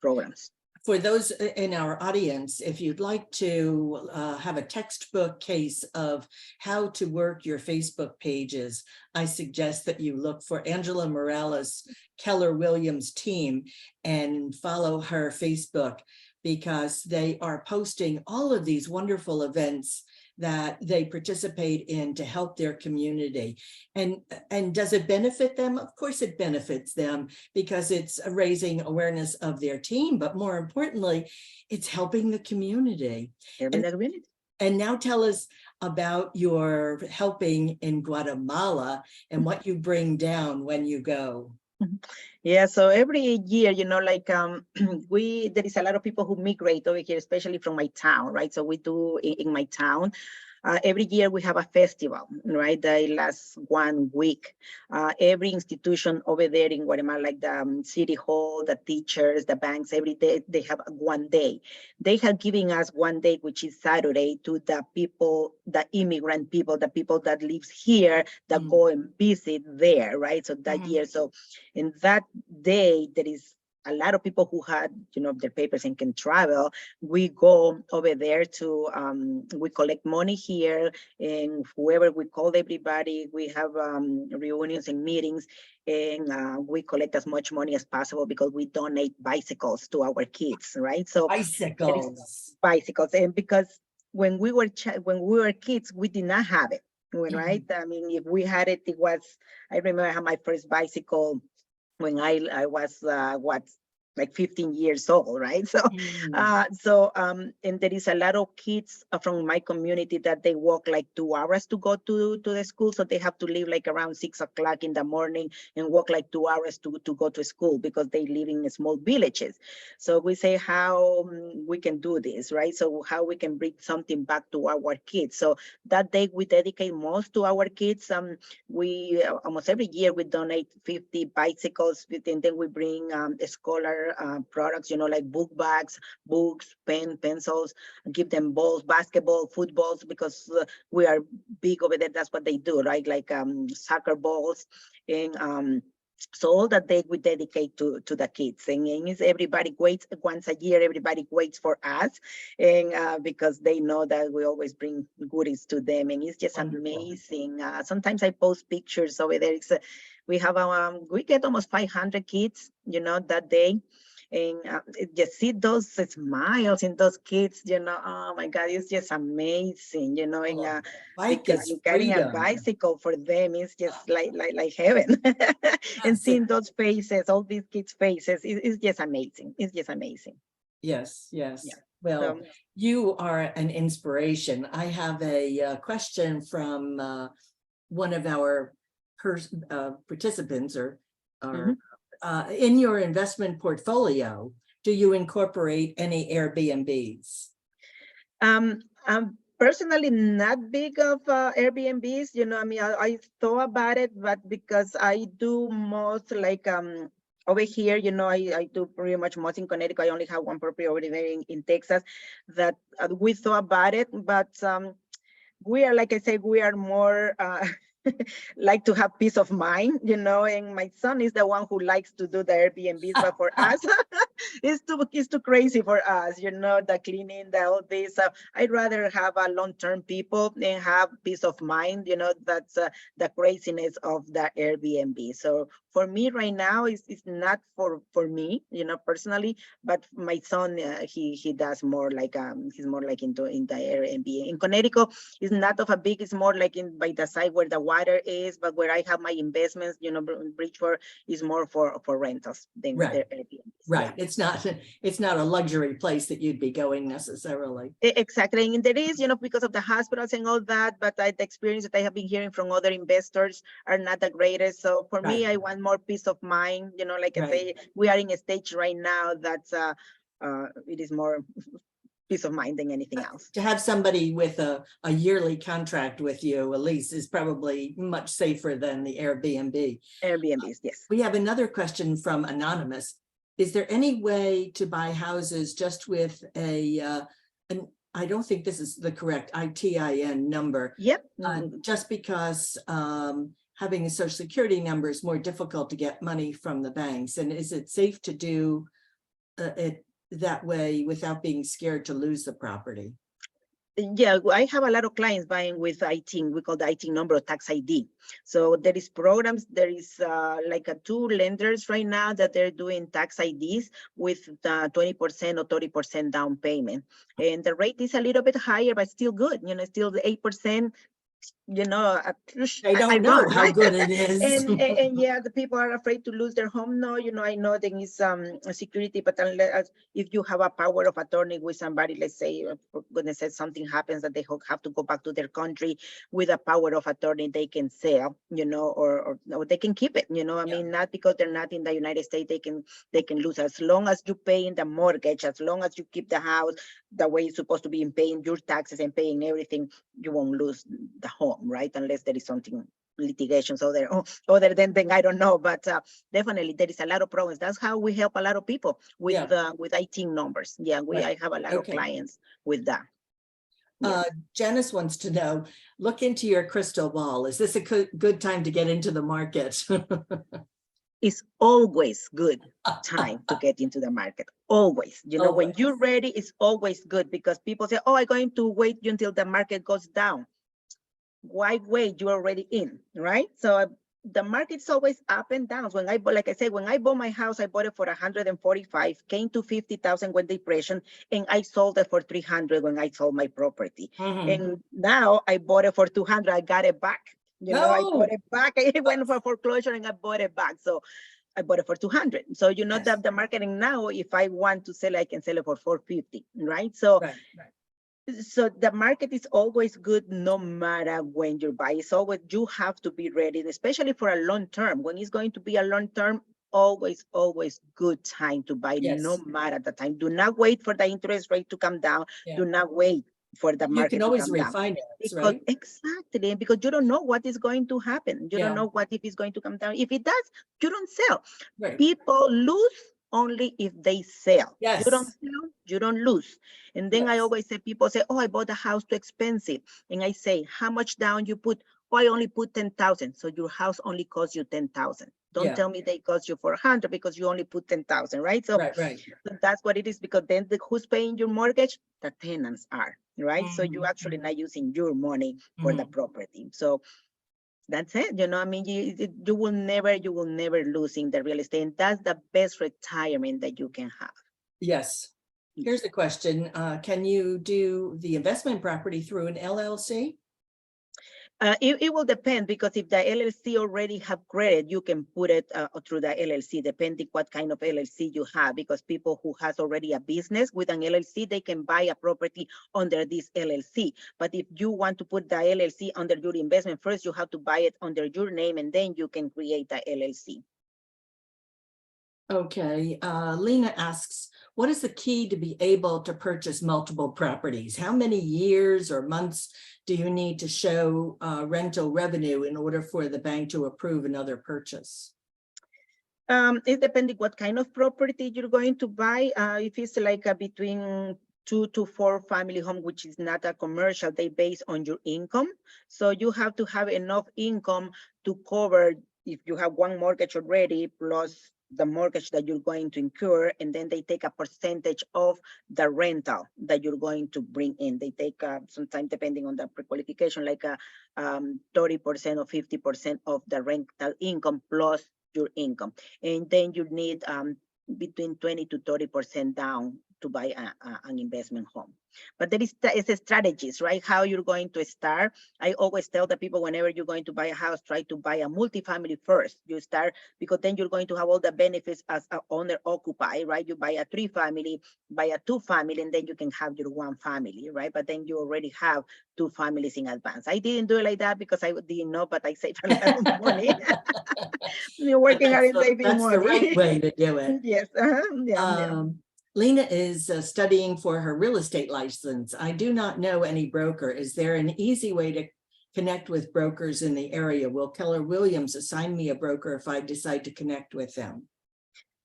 programs. For those in our audience, if you'd like to have a textbook case of how to work your Facebook pages, I suggest that you look for Angela Morales, Keller Williams' team, and follow her Facebook, because they are posting all of these wonderful events that they participate in to help their community. And does it benefit them? Of course it benefits them, because it's raising awareness of their team, but more importantly, it's helping the community. And now tell us about your helping in Guatemala and what you bring down when you go. Yeah, so every year, like there is a lot of people who migrate over here, especially from my town, right? So we do in my town. Every year we have a festival, right? That lasts 1 week. Every institution over there in Guatemala, like the city hall, the teachers, the banks, every day they have 1 day. They have given us 1 day, which is Saturday, to the people, the immigrant people, the people that lives here that go and visit there, right? So that year, so in that day, there is a lot of people who had, their papers and can travel. We go over there to, we collect money here, and whoever, we call everybody, we have reunions and meetings, and we collect as much money as possible, because we donate bicycles to our kids, right? So bicycles, and because when we were kids, we did not have it, right? I mean, if we had it, it was, I remember I had my first bicycle when I was like 15 years old, right? So and there is a lot of kids from my community that they walk like 2 hours to go to the school, so they have to leave like around 6 o'clock in the morning and walk like 2 hours to go to school, because they live in small villages. So we say how we can do this, right? So how we can bring something back to our kids. So that day we dedicate most to our kids. We almost every year we donate 50 bicycles, and then we bring scholar products, like book bags, books, pencils, give them balls, basketball, footballs, because we are big over there. That's what they do, right? Like soccer balls, and so all that day we dedicate to the kids, and it's everybody waits once a year. Everybody waits for us, and because they know that we always bring goodies to them, and it's just amazing. Sometimes I post pictures over there. We have we get almost 500 kids, that day. And just see those smiles in those kids, oh my God, it's just amazing, and because getting a bicycle for them is just like heaven. And seeing those faces, all these kids' faces, it's just amazing. It's just amazing. Yes. Yeah. Well, you are an inspiration. I have a question from one of our participants, or in your investment portfolio, do you incorporate any Airbnbs? I'm personally not big of Airbnbs. I mean, I thought about it, but because I do most like over here, I do pretty much most in Connecticut. I only have one property over there in Texas that we thought about it, but we are, like I say, we are more like to have peace of mind, and my son is the one who likes to do the Airbnbs, but for us, it's too crazy for us, the cleaning, all this. I'd rather have a long-term people and have peace of mind, that's the craziness of the Airbnb. So for me right now, it's not for me, personally, but my son, he does more like, he's more like in the Airbnb. In Connecticut, it's not of a big, it's more like by the side where the water is, but where I have my investments, Bridgeport is more for rentals than the Airbnb. Right. Yeah. It's not a luxury place that you'd be going necessarily. Exactly. And there is, because of the hospitals and all that, but the experience that I have been hearing from other investors are not the greatest. So for me, I want more peace of mind. Like I say, we are in a stage right now that's it is more peace of mind than anything else. To have somebody with a yearly contract with you, a lease, is probably much safer than the Airbnb. Airbnbs, yes. We have another question from Anonymous. Is there any way to buy houses just with an I don't think this is the correct ITIN number. Yep. Just because having a social security number is more difficult to get money from the banks. And is it safe to do it that way without being scared to lose the property? Yeah, I have a lot of clients buying with ITIN. We call the ITIN number or tax ID. So there is programs, there is like two lenders right now that they're doing tax IDs with 20% or 30% down payment. And the rate is a little bit higher, but still good, still the 8%. They I don't know run, how right? good it is. And yeah, the people are afraid to lose their home. No, I know there is a security, but unless if you have a power of attorney with somebody, let's say, for goodness sake, something happens that they have to go back to their country with a power of attorney, they can sell, or they can keep it. I mean, not because they're not in the United States, they can lose. As long as you pay in the mortgage, as long as you keep the house the way it's supposed to be, in paying your taxes and paying everything, you won't lose the home, right? Unless there is something litigations other than I don't know, but definitely there is a lot of problems. That's how we help a lot of people with IT numbers. Yeah, I have a lot of clients with that. Janice wants to know, look into your crystal ball. Is this a good time to get into the market? It's always good time to get into the market. Always, when you're ready, it's always good, because people say, oh, I'm going to wait until the market goes down. Why wait? You're already in, right? So the market's always up and down. When I bought, like I said, when I bought my house, I bought it for 145, came to 50,000 with depression, and I sold it for 300 when I sold my property. And now I bought it for 200. I got it back. I bought it back. I went for foreclosure and I bought it back. So I bought it for 200. So that the marketing now, if I want to sell, I can sell it for 450, right? So. So the market is always good, no matter when you buy. It's always, you have to be ready, especially for a long term. When it's going to be a long term, always good time to buy, no matter the time. Do not wait for the interest rate to come down. Do not wait for the market to come down. You can always refinance, right? Exactly, because you don't know what is going to happen. You don't know what if it's going to come down. If it does, you don't sell. People lose only if they sell. You don't sell, you don't lose. And then I always say, people say, oh, I bought a house too expensive. And I say, how much down you put? Oh, I only put 10,000. So your house only costs you 10,000. Don't tell me they cost you 400 because you only put 10,000, right? So, so that's what it is, because then who's paying your mortgage? The tenants are, right? So you're actually not using your money for the property. So that's it. I mean, you will never lose in the real estate. And that's the best retirement that you can have. Yes. Here's a question. Can you do the investment property through an LLC? It will depend, because if the LLC already have credit, you can put it through the LLC, depending what kind of LLC you have, because people who has already a business with an LLC, they can buy a property under this LLC. But if you want to put the LLC under your investment, first you have to buy it under your name, and then you can create the LLC. Okay, Lena asks, what is the key to be able to purchase multiple properties? How many years or months do you need to show rental revenue in order for the bank to approve another purchase? It depends what kind of property you're going to buy. If it's like between 2 to 4 family home, which is not a commercial, they base on your income. So you have to have enough income to cover, if you have one mortgage already, plus the mortgage that you're going to incur, and then they take a percentage of the rental that you're going to bring in. They take sometimes, depending on the pre-qualification, like 30% or 50% of the rental income plus your income. And then you need between 20 to 30% down to buy an investment home. But there is strategies, right? How you're going to start. I always tell the people, whenever you're going to buy a house, try to buy a multifamily first. You start, because then you're going to have all the benefits as an owner occupied, right? You buy a 3-family, buy a 2-family, and then you can have your 1 family, right? But then you already have 2 families in advance. I didn't do it like that because I didn't know, but I saved a lot of money. You're working hard and saving money. That's the right way to do it. Yes. Lena is studying for her real estate license. I do not know any broker. Is there an easy way to connect with brokers in the area? Will Keller Williams assign me a broker if I decide to connect with them?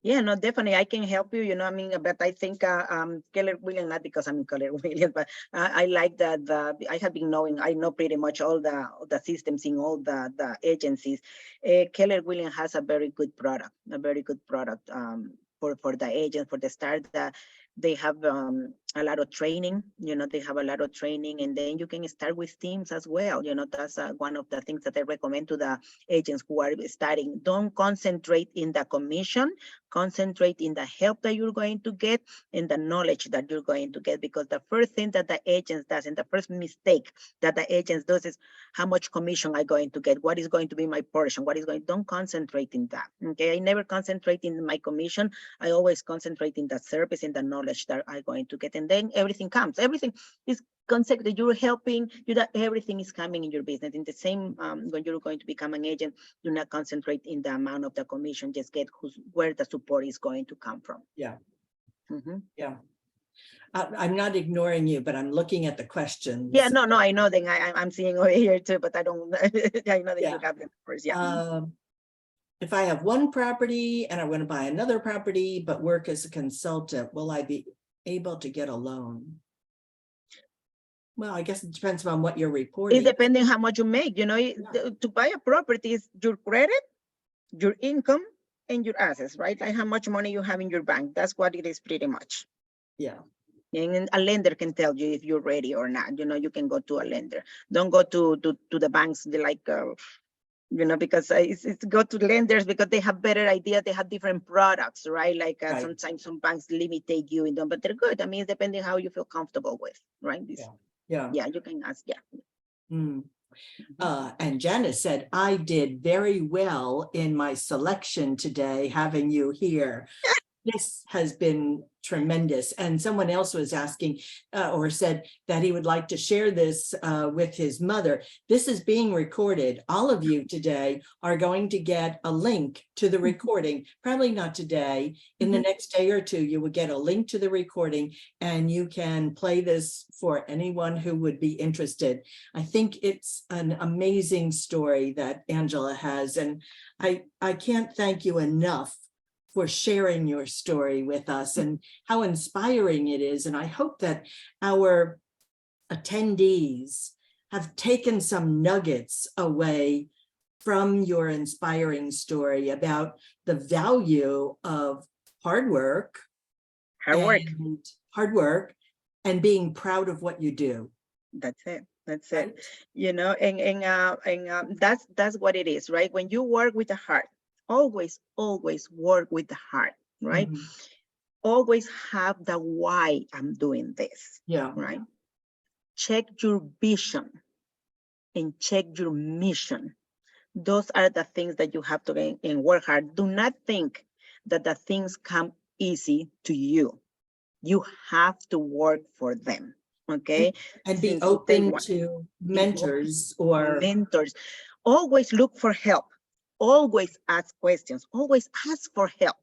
Yeah, no, definitely. I can help you, I mean, but I think Keller Williams, not because I'm in Keller Williams, but I like that I have been knowing, I know pretty much all the systems in all the agencies. Keller Williams has a very good product, for the agent, for the start, that they have a lot of training, they have a lot of training, and then you can start with teams as well. That's one of the things that I recommend to the agents who are starting. Don't concentrate in the commission, concentrate in the help that you're going to get and the knowledge that you're going to get, because the first thing that the agents does, and the first mistake that the agents does, is how much commission I'm going to get, what is going to be my portion, don't concentrate in that. Okay, I never concentrate in my commission. I always concentrate in the service and the knowledge that I'm going to get, and then everything comes. Everything is concept that you're helping you, that everything is coming in your business. In the same, when you're going to become an agent, do not concentrate in the amount of the commission, just get where the support is going to come from. Yeah. Mhm. Yeah. I'm not ignoring you, but I'm looking at the questions. Yeah, no, I know that I'm seeing over here too, but I don't, I know that you have them first. Yeah. If I have one property and I want to buy another property, but work as a consultant, will I be able to get a loan? Well, I guess it depends on what you're reporting. It's depending how much you make, to buy a property is your credit, your income, and your assets, right? Like how much money you have in your bank. That's what it is pretty much. Yeah. And a lender can tell you if you're ready or not. You can go to a lender. Don't go to the banks, because it's go to lenders because they have better idea. They have different products, right? Like Right. sometimes some banks limitate you in them, but they're good. I mean, it's depending how you feel comfortable with, right? Yeah, you can ask. Yeah. Mm. And Janice said, I did very well in my selection today, having you here. This has been tremendous. And someone else was asking or said that he would like to share this with his mother. This is being recorded. All of you today are going to get a link to the recording. Probably not today. In the next day or two, you will get a link to the recording and you can play this for anyone who would be interested. I think it's an amazing story that Angela has. And I can't thank you enough for sharing your story with us and how inspiring it is. And I hope that our attendees have taken some nuggets away from your inspiring story about the value of hard work and being proud of what you do. That's it. That's Right? it. And that's what it is, right? When you work with the heart, always work with the heart, right? Mhm. Always have the why I'm doing this. Yeah. Right. Check your vision and check your mission. Those are the things that you have to gain and work hard. Do not think that the things come easy to you. You have to work for them. Okay. And be open to mentors or mentors. Always look for help. Always ask questions. Always ask for help.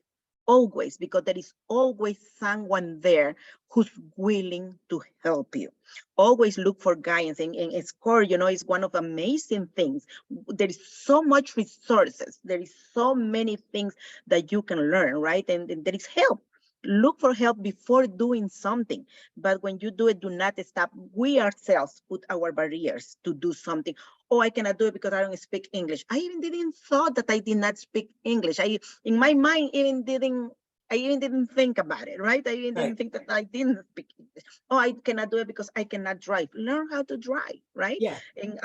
Always, because there is always someone there who's willing to help you. Always look for guidance, and SCORE, is one of the amazing things. There is so much resources. There is so many things that you can learn, right? And there is help. Look for help before doing something. But when you do it, do not stop. We ourselves put our barriers to do something. Oh, I cannot do it because I don't speak English. I even didn't thought that I did not speak English. In my mind, I even didn't think about it, right? I even didn't think that I didn't speak English. Oh, I cannot do it because I cannot drive. Learn how to drive, right? Yeah. And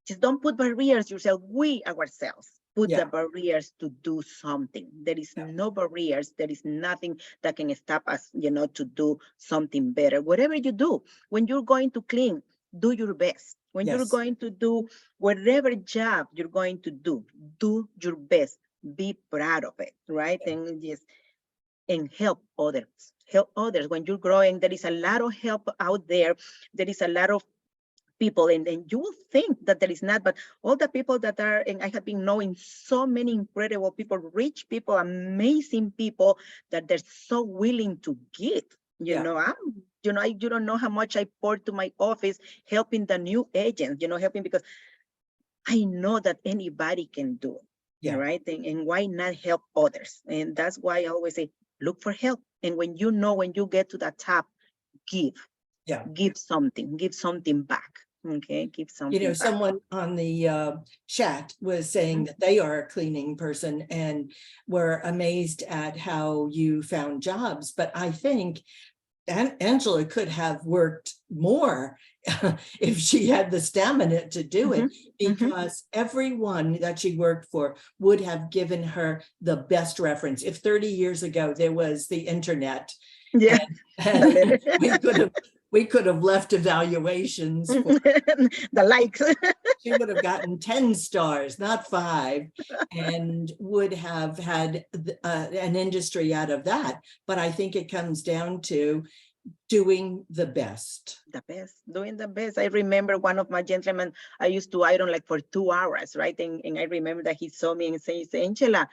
just don't put barriers yourself. We ourselves put the barriers to do something. There is no barriers. There is nothing that can stop us, to do something better. Whatever you do, when you're going to clean, do your best. When you're going to do whatever job you're going to do your best. Be proud of it, right? And help others. Help others. When you're growing, there is a lot of help out there. There is a lot of people, and you will think that there is not, but all the people that are, and I have been knowing so many incredible people, rich people, amazing people, that they're so willing to give. You don't know how much I pour to my office helping the new agents, helping, because I know that anybody can do it, right? And why not help others? And that's why I always say, look for help. And when you get to the top, give something back. Okay, keep You something know, back. someone on the chat was saying that they are a cleaning person and were amazed at how you found jobs. But I think Angela could have worked more if she had the stamina to do it, because everyone that she worked for would have given her the best reference. If 30 years ago there was the internet, Yeah, and we could have left evaluations for, the likes. she would have gotten 10 stars, not 5, and would have had an industry out of that. But I think it comes down to doing the best. The best, doing the best. I remember one of my gentlemen, I used to iron like for 2 hours, right? And I remember that he saw me and says, Angela,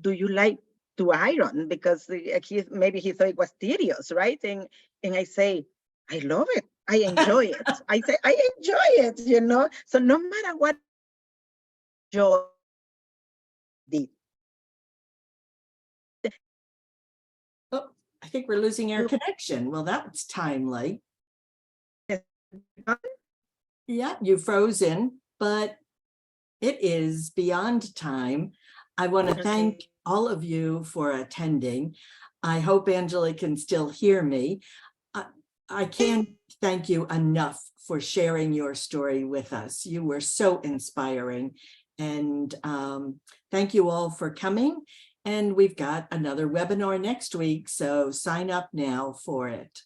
do you like to iron? Because maybe he thought it was tedious, right? And I say, I love it. I enjoy it. I say, I enjoy it, you know? So no matter what, enjoy it. Oh, I think we're losing our connection. Well, that's timely. Yeah, you frozen, but it is beyond time. I want to thank all of you for attending. I hope Angela can still hear me. I can't thank you enough for sharing your story with us. You were so inspiring. And thank you all for coming. And we've got another webinar next week, so sign up now for it.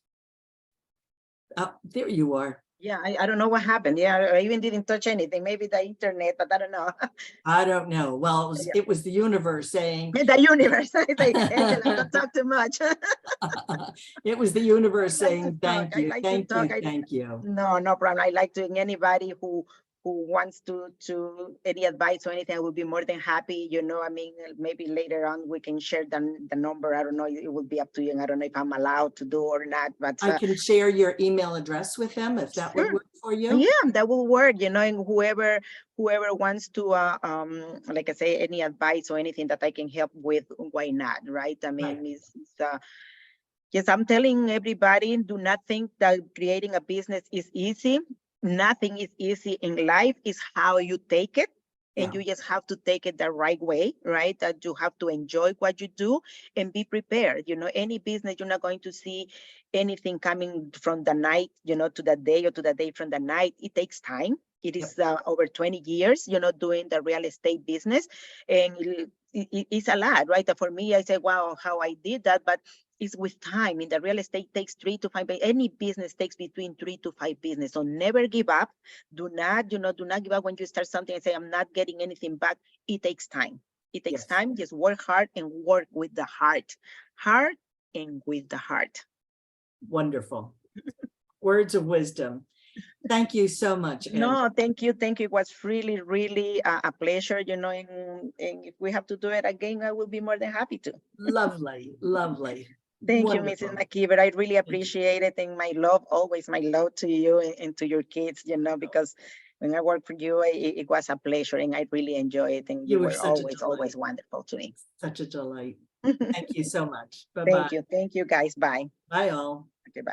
Oh, there you are. Yeah, I don't know what happened. Yeah, I even didn't touch anything. Maybe the internet, but I don't know. I don't know. Well, it was the universe saying. The universe. I say, Angela, don't talk too much. It was the universe I like saying, to talk. thank I you, like to thank talk. you, thank you. No, no problem. I like to anybody who wants to any advice or anything, I will be more than happy. You know, I mean, maybe later on we can share the number. I don't know. It will be up to you. And I don't know if I'm allowed to do or not. But I can share your email address with them if that would work for you. Yeah, that will work. You know, and whoever wants to, like I say, any advice or anything that I can help with, why not? Right? I mean, yes, I'm telling everybody, do not think that creating a business is easy. Nothing is easy in life. Is how you take it. And you just have to take it the right way, right? That you have to enjoy what you do and be prepared. You know, any business, you're not going to see anything coming from the night, you know, to the day or to the day from the night. It takes time. It is over 20 years, you know, doing the real estate business. And it's a lot, right? For me, I say, wow, how I did that. But it's with time. In the real estate takes 3 to 5, any business takes between 3 to 5 business. So never give up. Do not give up when you start something and say, I'm not getting anything back. It takes time. It takes time. Just work hard and work with the heart. Heart and with the heart. Wonderful. Words of wisdom. Thank you so much, Angela. No, thank you. Thank you. It was really, really a pleasure, you know, and if we have to do it again, I will be more than happy to. Lovely, lovely. Thank Wonderful. you, Mrs. McKeever. I really appreciate it. And my love, always my love to you and to your kids, you know, because when I worked for you, it was a pleasure and I really enjoy it. And you were always wonderful to me. Such a delight. Thank you so much. Bye-bye. Thank you. Thank you, guys. Bye. Bye all. Okay, bye.